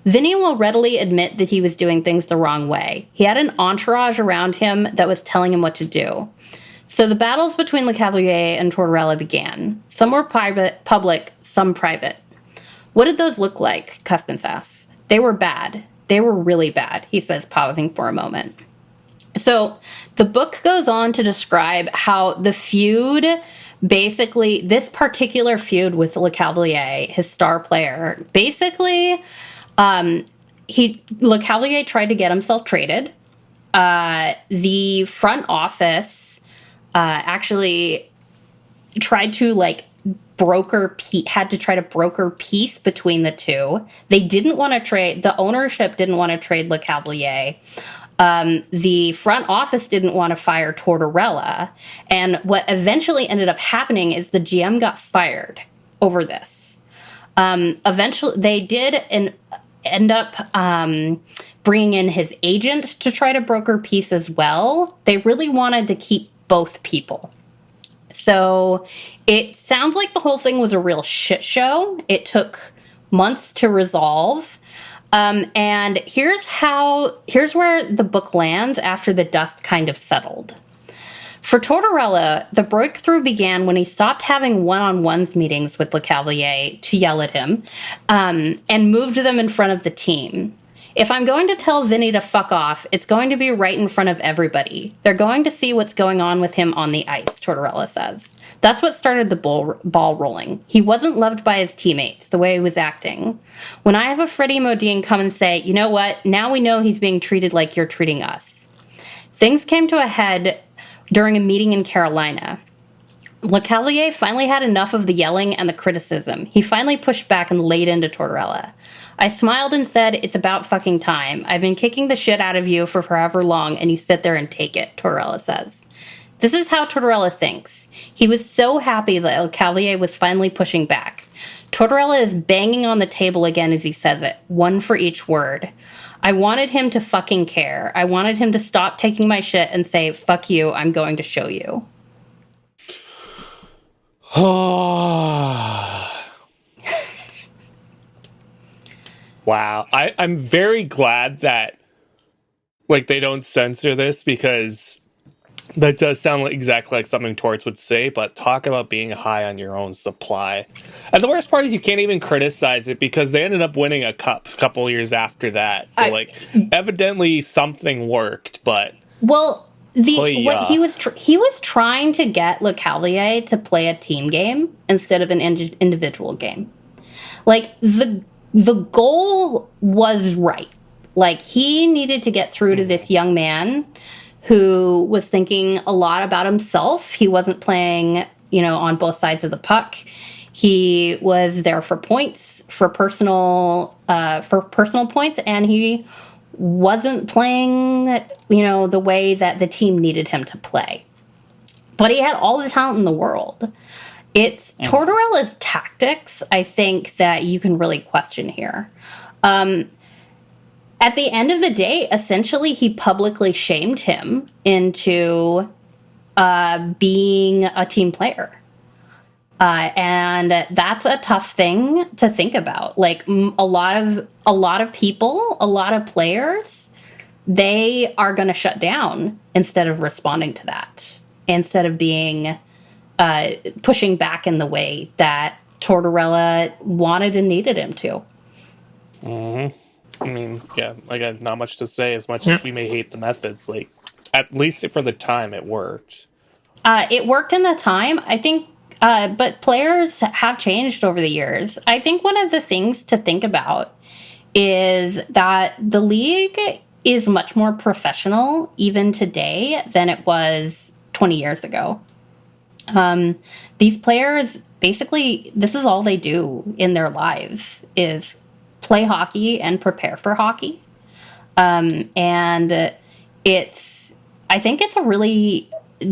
Vinny will readily admit that he was doing things the wrong way. He had an entourage around him that was telling him what to do. So the battles between Lecavalier and Tortorella began. Some were public, some private. What did those look like? Custance asks. They were bad. They were really bad, he says, pausing for a moment. So the book goes on to describe how the feud, basically, this particular feud with Lecavalier, his star player, basically, Lecavalier tried to get himself traded. The front office actually tried to had to try to broker peace between the two. They didn't want to trade. The ownership didn't want to trade Lecavalier. The front office didn't want to fire Tortorella. And what eventually ended up happening is the GM got fired over this. Eventually, they did end up bringing in his agent to try to broker peace as well. They really wanted to keep both people. So it sounds like the whole thing was a real shit show. It took months to resolve. And here's where the book lands after the dust kind of settled. For Tortorella, the breakthrough began when he stopped having one-on-ones meetings with Lecavalier to yell at him, and moved them in front of the team. If I'm going to tell Vinny to fuck off, it's going to be right in front of everybody. They're going to see what's going on with him on the ice, Tortorella says. That's what started the ball rolling. He wasn't loved by his teammates, the way he was acting. When I have a Freddie Modine come and say, you know what, now we know he's being treated like you're treating us. Things came to a head during a meeting in Carolina. Lecavalier finally had enough of the yelling and the criticism. He finally pushed back and laid into Tortorella. I smiled and said, it's about fucking time. I've been kicking the shit out of you for however long, and you sit there and take it, Tortorella says. This is how Tortorella thinks. He was so happy that Lecavalier was finally pushing back. Tortorella is banging on the table again as he says it, one for each word. I wanted him to fucking care. I wanted him to stop taking my shit and say, fuck you, I'm going to show you. Wow. I'm very glad that they don't censor this, because that does sound exactly like something Torts would say, but talk about being high on your own supply. And the worst part is you can't even criticize it, because they ended up winning a cup a couple years after that. So evidently something worked, but what he was trying to get Lecavalier to play a team game instead of an individual game. The goal was right. He needed to get through to this young man who was thinking a lot about himself. He wasn't playing, on both sides of the puck. He was there for points, for personal points, and he wasn't playing, the way that the team needed him to play. But he had all the talent in the world. It's Tortorella's tactics, I think, that you can really question here. At the end of the day, essentially, he publicly shamed him into being a team player. And that's a tough thing to think about. A lot of people, a lot of players, they are going to shut down instead of responding to that, instead of being pushing back in the way that Tortorella wanted and needed him to. Mm-hmm. I mean, yeah, again, not much to say. As much as we may hate the methods, at least for the time, it worked. It worked in the time, I think, but players have changed over the years. I think one of the things to think about is that the league is much more professional even today than it was 20 years ago. These players, basically, this is all they do in their lives, is play hockey and prepare for hockey. And I think it's a really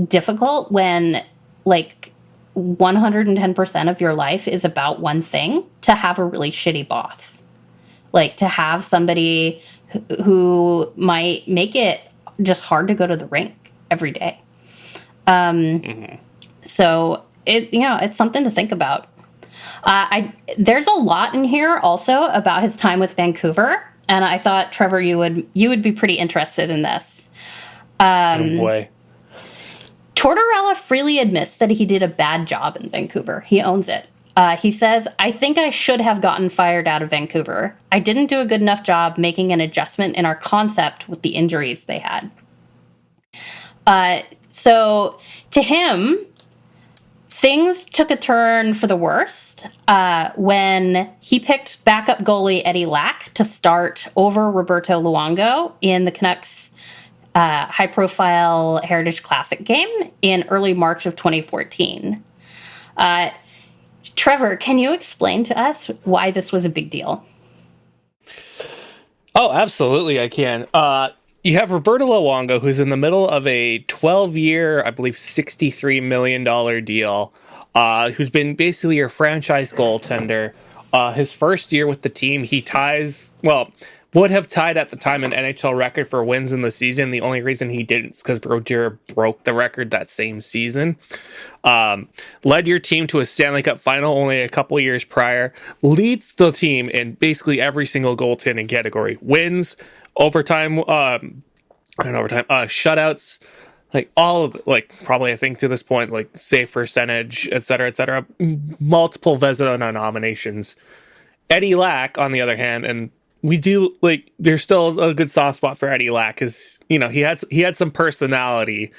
difficult when 110% of your life is about one thing, to have a really shitty boss. To have somebody who might make it just hard to go to the rink every day. So it's something to think about. There's a lot in here also about his time with Vancouver, and I thought, Trevor, you would be pretty interested in this. Oh boy. Tortorella freely admits that he did a bad job in Vancouver. He owns it. He says, "I think I should have gotten fired out of Vancouver. I didn't do a good enough job making an adjustment in our concept with the injuries they had." So to him, things took a turn for the worst when he picked backup goalie Eddie Lack to start over Roberto Luongo in the Canucks' high-profile Heritage Classic game in early March of 2014. Trevor, can you explain to us why this was a big deal? Oh, absolutely, I can. You have Roberto Luongo, who's in the middle of a 12-year, I believe, $63 million deal, who's been basically your franchise goaltender. His first year with the team, he would have tied at the time an NHL record for wins in the season. The only reason he didn't is because Brodeur broke the record that same season. Led your team to a Stanley Cup final only a couple years prior. Leads the team in basically every single goaltending category. Wins, overtime, shutouts, like all of it, probably I think to this point, save percentage, et cetera, multiple Vezina nominations. Eddie Lack, on the other hand, and we do there's still a good soft spot for Eddie Lack because he had some personality.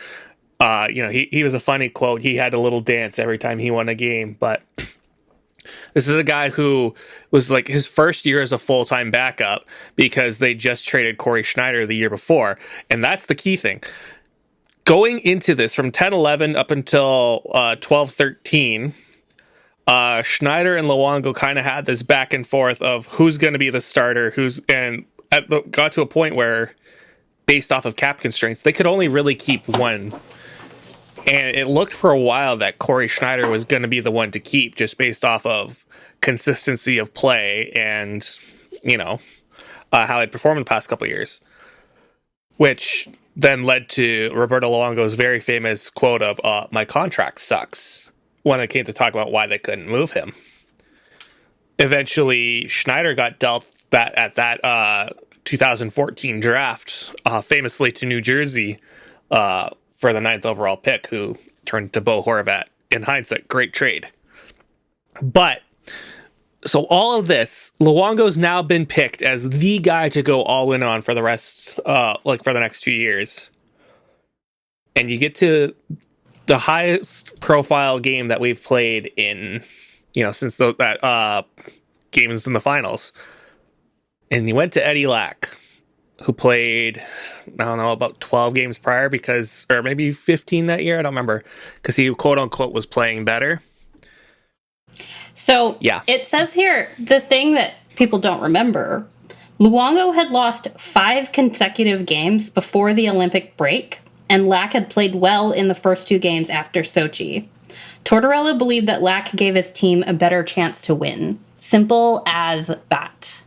He was a funny quote. He had a little dance every time he won a game, but this is a guy who was his first year as a full-time backup because they just traded Corey Schneider the year before. And that's the key thing. Going into this from 10-11 up until 12-13, Schneider and Luongo kind of had this back and forth of who's going to be the starter, got to a point where, based off of cap constraints, they could only really keep one. And it looked for a while that Corey Schneider was going to be the one to keep just based off of consistency of play and, how he'd performed in the past couple of years. Which then led to Roberto Luongo's very famous quote of, "My contract sucks," when it came to talk about why they couldn't move him. Eventually, Schneider got dealt at that 2014 draft, famously to New Jersey, for the 9th overall pick, who turned to Bo Horvat. In hindsight, great trade. But, so all of this, Luongo's now been picked as the guy to go all in on for the rest, for the next 2 years. And you get to the highest profile game that we've played in, since that game is in the finals. And you went to Eddie Lack, who played, I don't know, about 12 games prior or maybe 15 that year. I don't remember, because he quote unquote was playing better. So yeah, it says here, the thing that people don't remember, Luongo had lost 5 consecutive games before the Olympic break, and Lack had played well in the first 2 games after Sochi. Tortorella believed that Lack gave his team a better chance to win. Simple as that.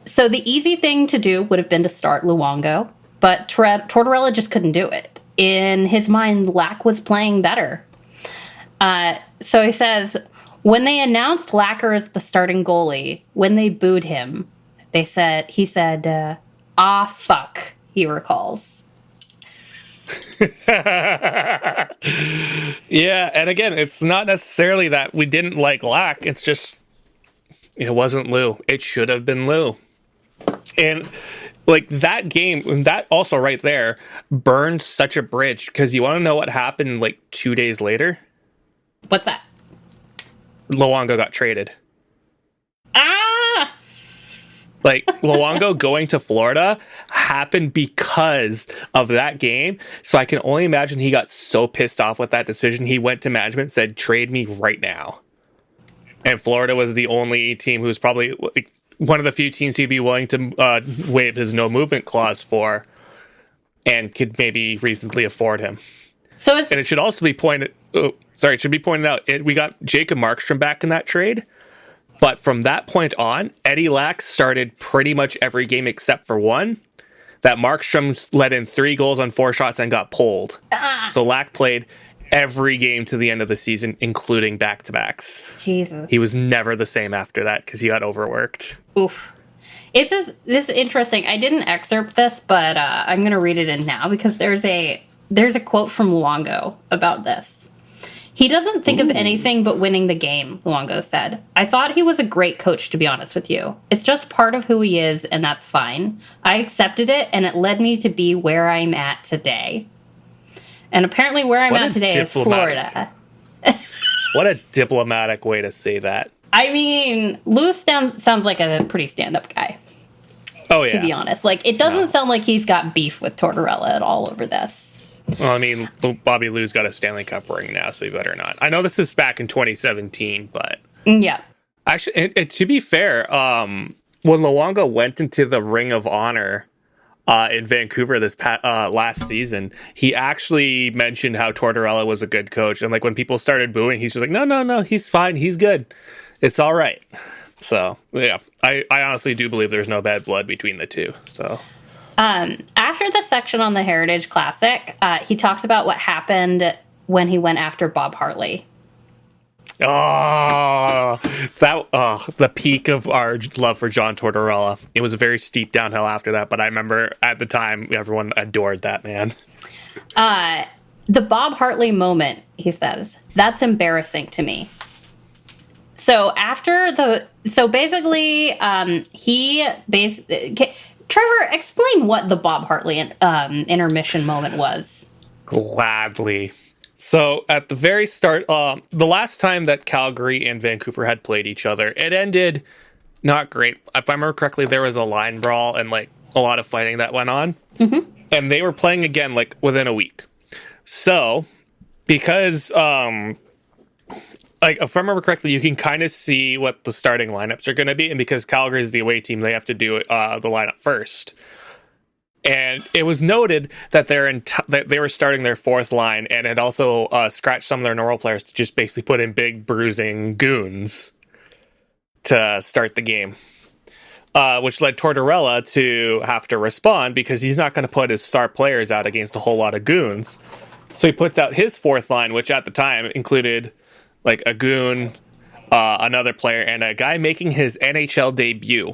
So the easy thing to do would have been to start Luongo, but Tortorella just couldn't do it. In his mind, Lack was playing better. So he says, when they announced Lacker as the starting goalie, when they booed him, he said, "Ah, fuck," he recalls. Yeah, and again, it's not necessarily that we didn't like Lack. It's just, it wasn't Lou. It should have been Lou. And that game, that also right there, burned such a bridge, because you want to know what happened 2 days later? What's that? Luongo got traded. Ah! Luongo going to Florida happened because of that game. So I can only imagine he got so pissed off with that decision. He went to management and said, "Trade me right now." And Florida was the only team who was probably one of the few teams he'd be willing to waive his no movement clause for, and could maybe reasonably afford him. And it should also be pointed. It should be pointed out. We got Jacob Markstrom back in that trade, but from that point on, Eddie Lack started pretty much every game except for one. That Markstrom let in 3 goals on 4 shots and got pulled. So Lack played every game to the end of the season, including back-to-backs. Jesus. He was never the same after that because he got overworked. Oof. This is interesting. I didn't excerpt this, but I'm going to read it in now because there's a quote from Luongo about this. He doesn't think of anything but winning the game, Luongo said. I thought he was a great coach, to be honest with you. It's just part of who he is, and that's fine. I accepted it, and it led me to be where I'm at today. And apparently where I'm at today is Florida. What a diplomatic way to say that. I mean, Lou sounds like a pretty stand-up guy. Oh, yeah. To be honest. Like, it doesn't sound like he's got beef with Tortorella at all over this. Well, I mean, Bobby Lou's got a Stanley Cup ring now, so he better not. I know this is back in 2017, but... Yeah. Actually, to be fair, when Luongo went into the Ring of Honor in Vancouver this last season, he actually mentioned how Tortorella was a good coach. And, like, when people started booing, he's just like, no, he's fine. He's good. It's all right. So, yeah, I honestly do believe there's no bad blood between the two, so... After the section on the Heritage Classic, he talks about what happened when he went after Bob Hartley. Oh, the peak of our love for John Tortorella. It was a very steep downhill after that, but I remember at the time everyone adored that man. The Bob Hartley moment, he says, that's embarrassing to me. So basically, Trevor, explain what the Bob Hartley intermission moment was. Gladly. So at the very start, the last time that Calgary and Vancouver had played each other, it ended not great. If I remember correctly, there was a line brawl and like a lot of fighting that went on. Mm-hmm. And they were playing again like within a week. So because like if I remember correctly, you can kind of see what the starting lineups are going to be, and because Calgary is the away team, they have to do the lineup first. And it was noted that that they were starting their fourth line, and had also scratched some of their normal players to just basically put in big bruising goons to start the game, which led Tortorella to have to respond because he's not going to put his star players out against a whole lot of goons. So he puts out his fourth line, which at the time included like a goon, another player, and a guy making his NHL debut.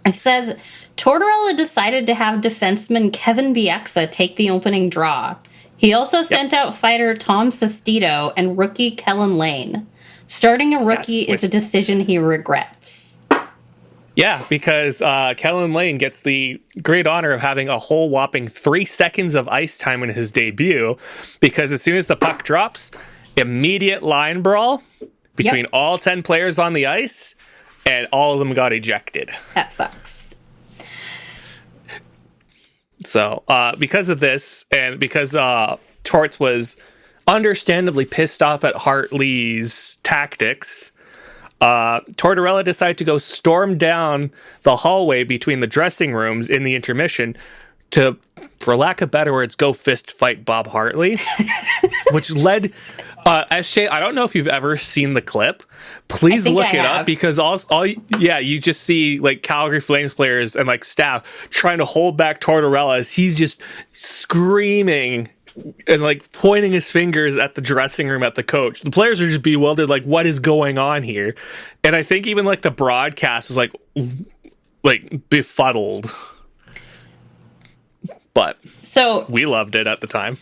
It says, Tortorella decided to have defenseman Kevin Bieksa take the opening draw. He also sent out fighter Tom Sestito and rookie Kellen Lane. Starting a rookie is a decision he regrets. Yeah, because Kellen Lane gets the great honor of having a whole whopping 3 seconds of ice time in his debut, because as soon as the puck drops, immediate line brawl between all 10 players on the ice, and all of them got ejected. That sucks. So, because of this, and because Torts was understandably pissed off at Hartley's tactics, Tortorella decided to go storm down the hallway between the dressing rooms in the intermission to, for lack of better words, go fist fight Bob Hartley, which led... SJ, I don't know if you've ever seen the clip. Please look it up, because you just see like Calgary Flames players and like staff trying to hold back Tortorella as he's just screaming and like pointing his fingers at the dressing room at the coach. The players are just bewildered, like, what is going on here? And I think even like the broadcast was like befuddled. But so we loved it at the time.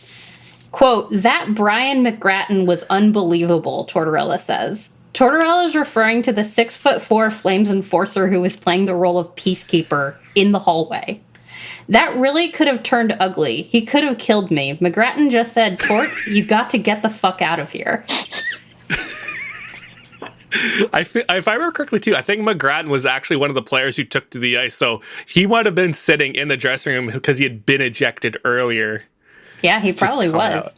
Quote, that Brian McGrattan was unbelievable, Tortorella says. Tortorella is referring to the 6'4" Flames enforcer who was playing the role of peacekeeper in the hallway. That really could have turned ugly. He could have killed me. McGrattan just said, Torts, you got to get the fuck out of here. If I remember correctly, too, I think McGrattan was actually one of the players who took to the ice, so he might have been sitting in the dressing room because he had been ejected earlier. Yeah, he probably was. Out.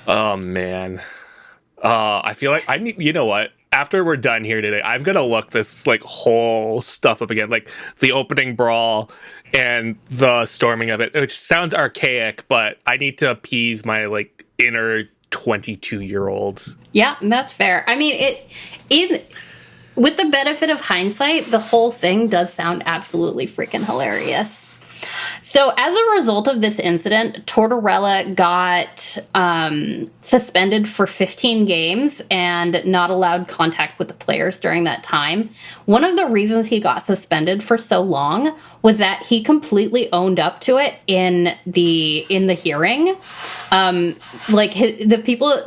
Oh, man. I feel like I need, you know what? After we're done here today, I'm going to look this like whole stuff up again, like the opening brawl and the storming of it, which sounds archaic, but I need to appease my like inner 22-year-old. Yeah, that's fair. I mean, with the benefit of hindsight, the whole thing does sound absolutely freaking hilarious. So as a result of this incident, Tortorella got suspended for 15 games and not allowed contact with the players during that time. One of the reasons he got suspended for so long was that he completely owned up to it in the hearing. Like the people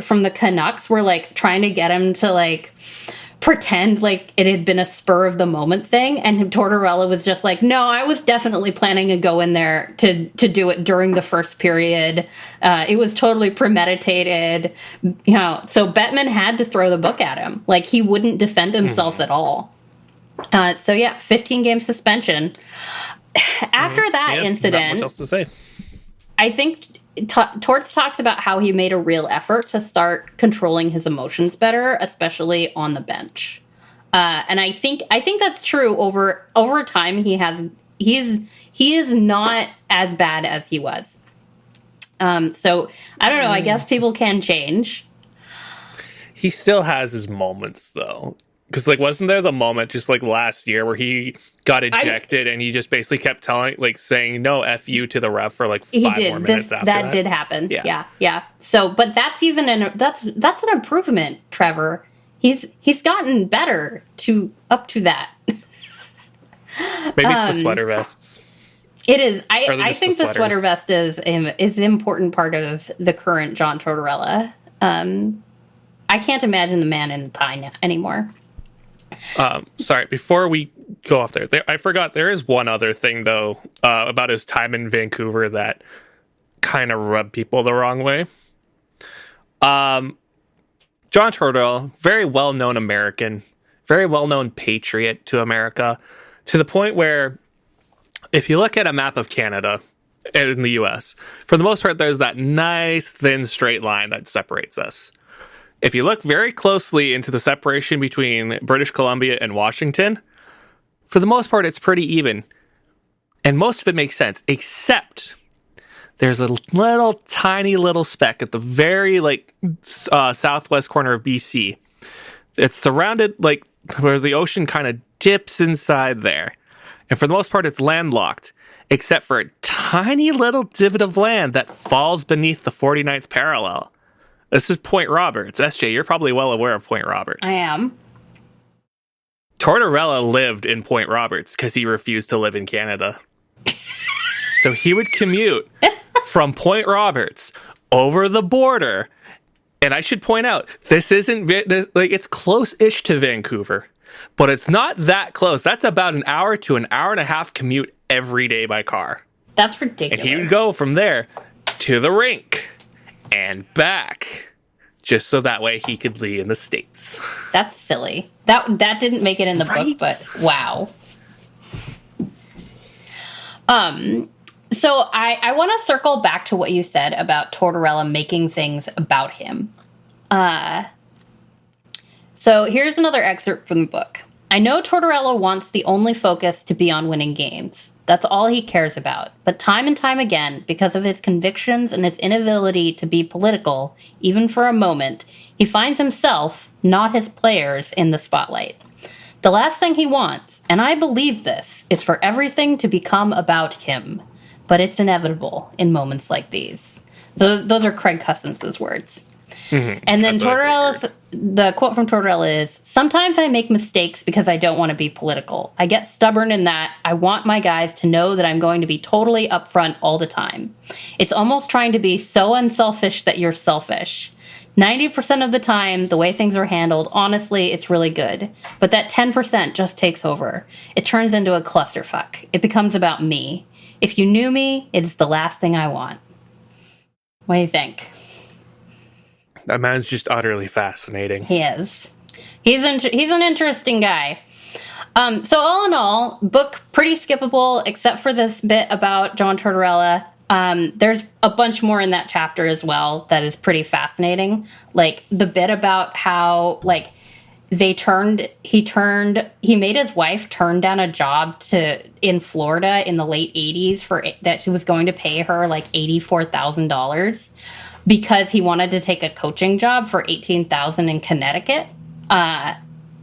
from the Canucks were like trying to get him to like pretend like it had been a spur of the moment thing, and Tortorella was just like, no, I was definitely planning to go in there to do it during the first period. It was totally premeditated, so Bettman had to throw the book at him. Like, he wouldn't defend himself at all. 15 game suspension. After that incident, not much else to say. I think Torts talks about how he made a real effort to start controlling his emotions better, especially on the bench. And I think that's true over time. He is not as bad as he was. So I don't know. I guess people can change. He still has his moments though. Because, like, wasn't there the moment just, like, last year where he got ejected and he just basically kept saying, no, F you to the ref for, like, 5 more minutes after that? That did happen. Yeah. So, but that's even that's an improvement, Trevor. He's gotten better up to that. Maybe it's the sweater vests. It is. I think the sweater vest is an important part of the current John Tortorella. I can't imagine the man in a tie anymore. Sorry, before we go off there, I forgot there is one other thing, though, about his time in Vancouver that kind of rubbed people the wrong way. John Tortorella, very well-known American, very well-known patriot to America, to the point where if you look at a map of Canada in the U.S., for the most part, there's that nice, thin, straight line that separates us. If you look very closely into the separation between British Columbia and Washington, for the most part, it's pretty even. And most of it makes sense, except there's a little tiny little speck at the very southwest corner of BC. It's surrounded, like, where the ocean kind of dips inside there. And for the most part, it's landlocked, except for a tiny little divot of land that falls beneath the 49th parallel. This is Point Roberts. SJ, you're probably well aware of Point Roberts. I am. Tortorella lived in Point Roberts because he refused to live in Canada. So he would commute from Point Roberts over the border. And I should point out, this isn't, it's close-ish to Vancouver, but it's not that close. That's about an hour to an hour and a half commute every day by car. That's ridiculous. And he would go from there to the rink and back, just so that way he could be in the States. That's silly. That didn't make it in the book, but wow. So I want to circle back to what you said about Tortorella making things about him. So here's another excerpt from the book. I know Tortorella wants the only focus to be on winning games. That's all he cares about. But time and time again, because of his convictions and his inability to be political, even for a moment, he finds himself, not his players, in the spotlight. The last thing he wants, and I believe this, is for everything to become about him. But it's inevitable in moments like these. So those are Craig Custance's words. Mm-hmm. And then the quote from Tortorella is, sometimes I make mistakes because I don't want to be political. I get stubborn in that I want my guys to know that I'm going to be totally upfront all the time. It's almost trying to be so unselfish that you're selfish. 90% of the time, the way things are handled, honestly, it's really good. But that 10% just takes over. It turns into a clusterfuck. It becomes about me. If you knew me, it is the last thing I want. What do you think? That man's just utterly fascinating. He is. He's an interesting guy. So all in all, book pretty skippable, except for this bit about John Tortorella. There's a bunch more in that chapter as well that is pretty fascinating. Like the bit about how like he made his wife turn down a job in Florida in the late 80s that she was going to pay her like $84,000 because he wanted to take a coaching job for $18,000 in Connecticut.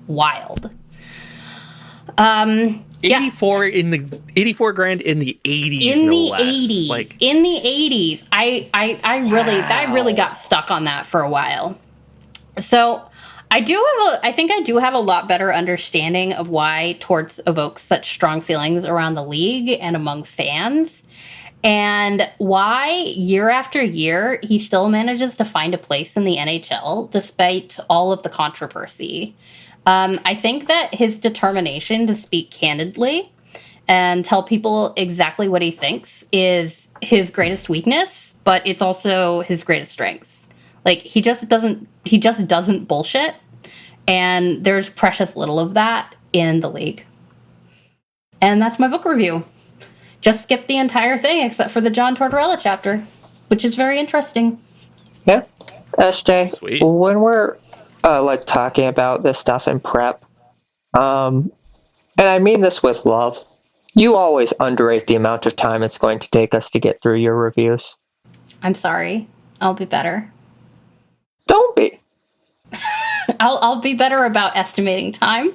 Wild. Yeah. 84 grand in the 80s. In no the less. 80s. Like, In the 80s. I really got stuck on that for a while. So I think I do have a lot better understanding of why Torts evokes such strong feelings around the league and among fans, and why year after year he still manages to find a place in the NHL despite all of the controversy. I think that his determination to speak candidly and tell people exactly what he thinks is his greatest weakness, but it's also his greatest strengths. Like, he just doesn't bullshit, and there's precious little of that in the league. And that's my book review. Just skip the entire thing except for the John Tortorella chapter, which is very interesting. Yeah. SJ, Sweet. when we're talking about this stuff in prep, and I mean this with love, you always underrate the amount of time it's going to take us to get through your reviews. I'm sorry. I'll be better. Don't be. I'll be better about estimating time.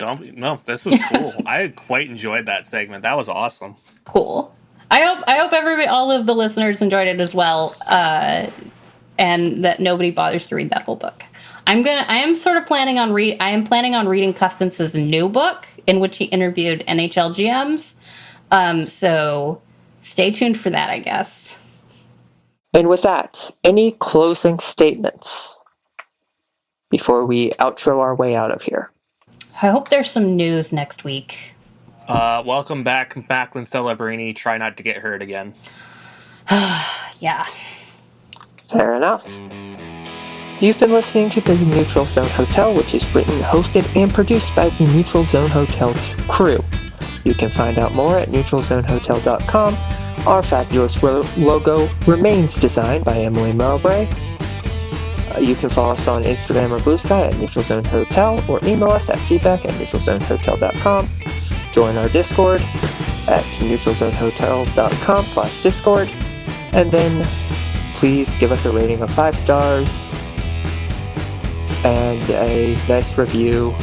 No, this was cool. I quite enjoyed that segment. That was awesome. Cool. I hope all of the listeners enjoyed it as well, and that nobody bothers to read that whole book. I am planning on reading Custance's new book in which he interviewed NHL GMs. So stay tuned for that, I guess. And with that, any closing statements before we outro our way out of here? I hope there's some news next week. Welcome back, Macklin Celebrini. Try not to get hurt again. Yeah. Fair enough. You've been listening to the Neutral Zone Hotel, which is written, hosted, and produced by the Neutral Zone Hotel crew. You can find out more at neutralzonehotel.com. Our fabulous logo remains designed by Emily Mowbray. You can follow us on Instagram or Blue Sky at Neutral Zone Hotel, or email us at feedback@neutralzonehotel.com. Join our Discord at neutralzonehotel.com/Discord, and then please give us a rating of 5 stars and a nice review,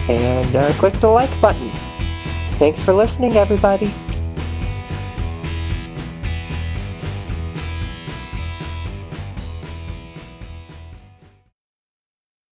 and click the like button. Thanks for listening, everybody.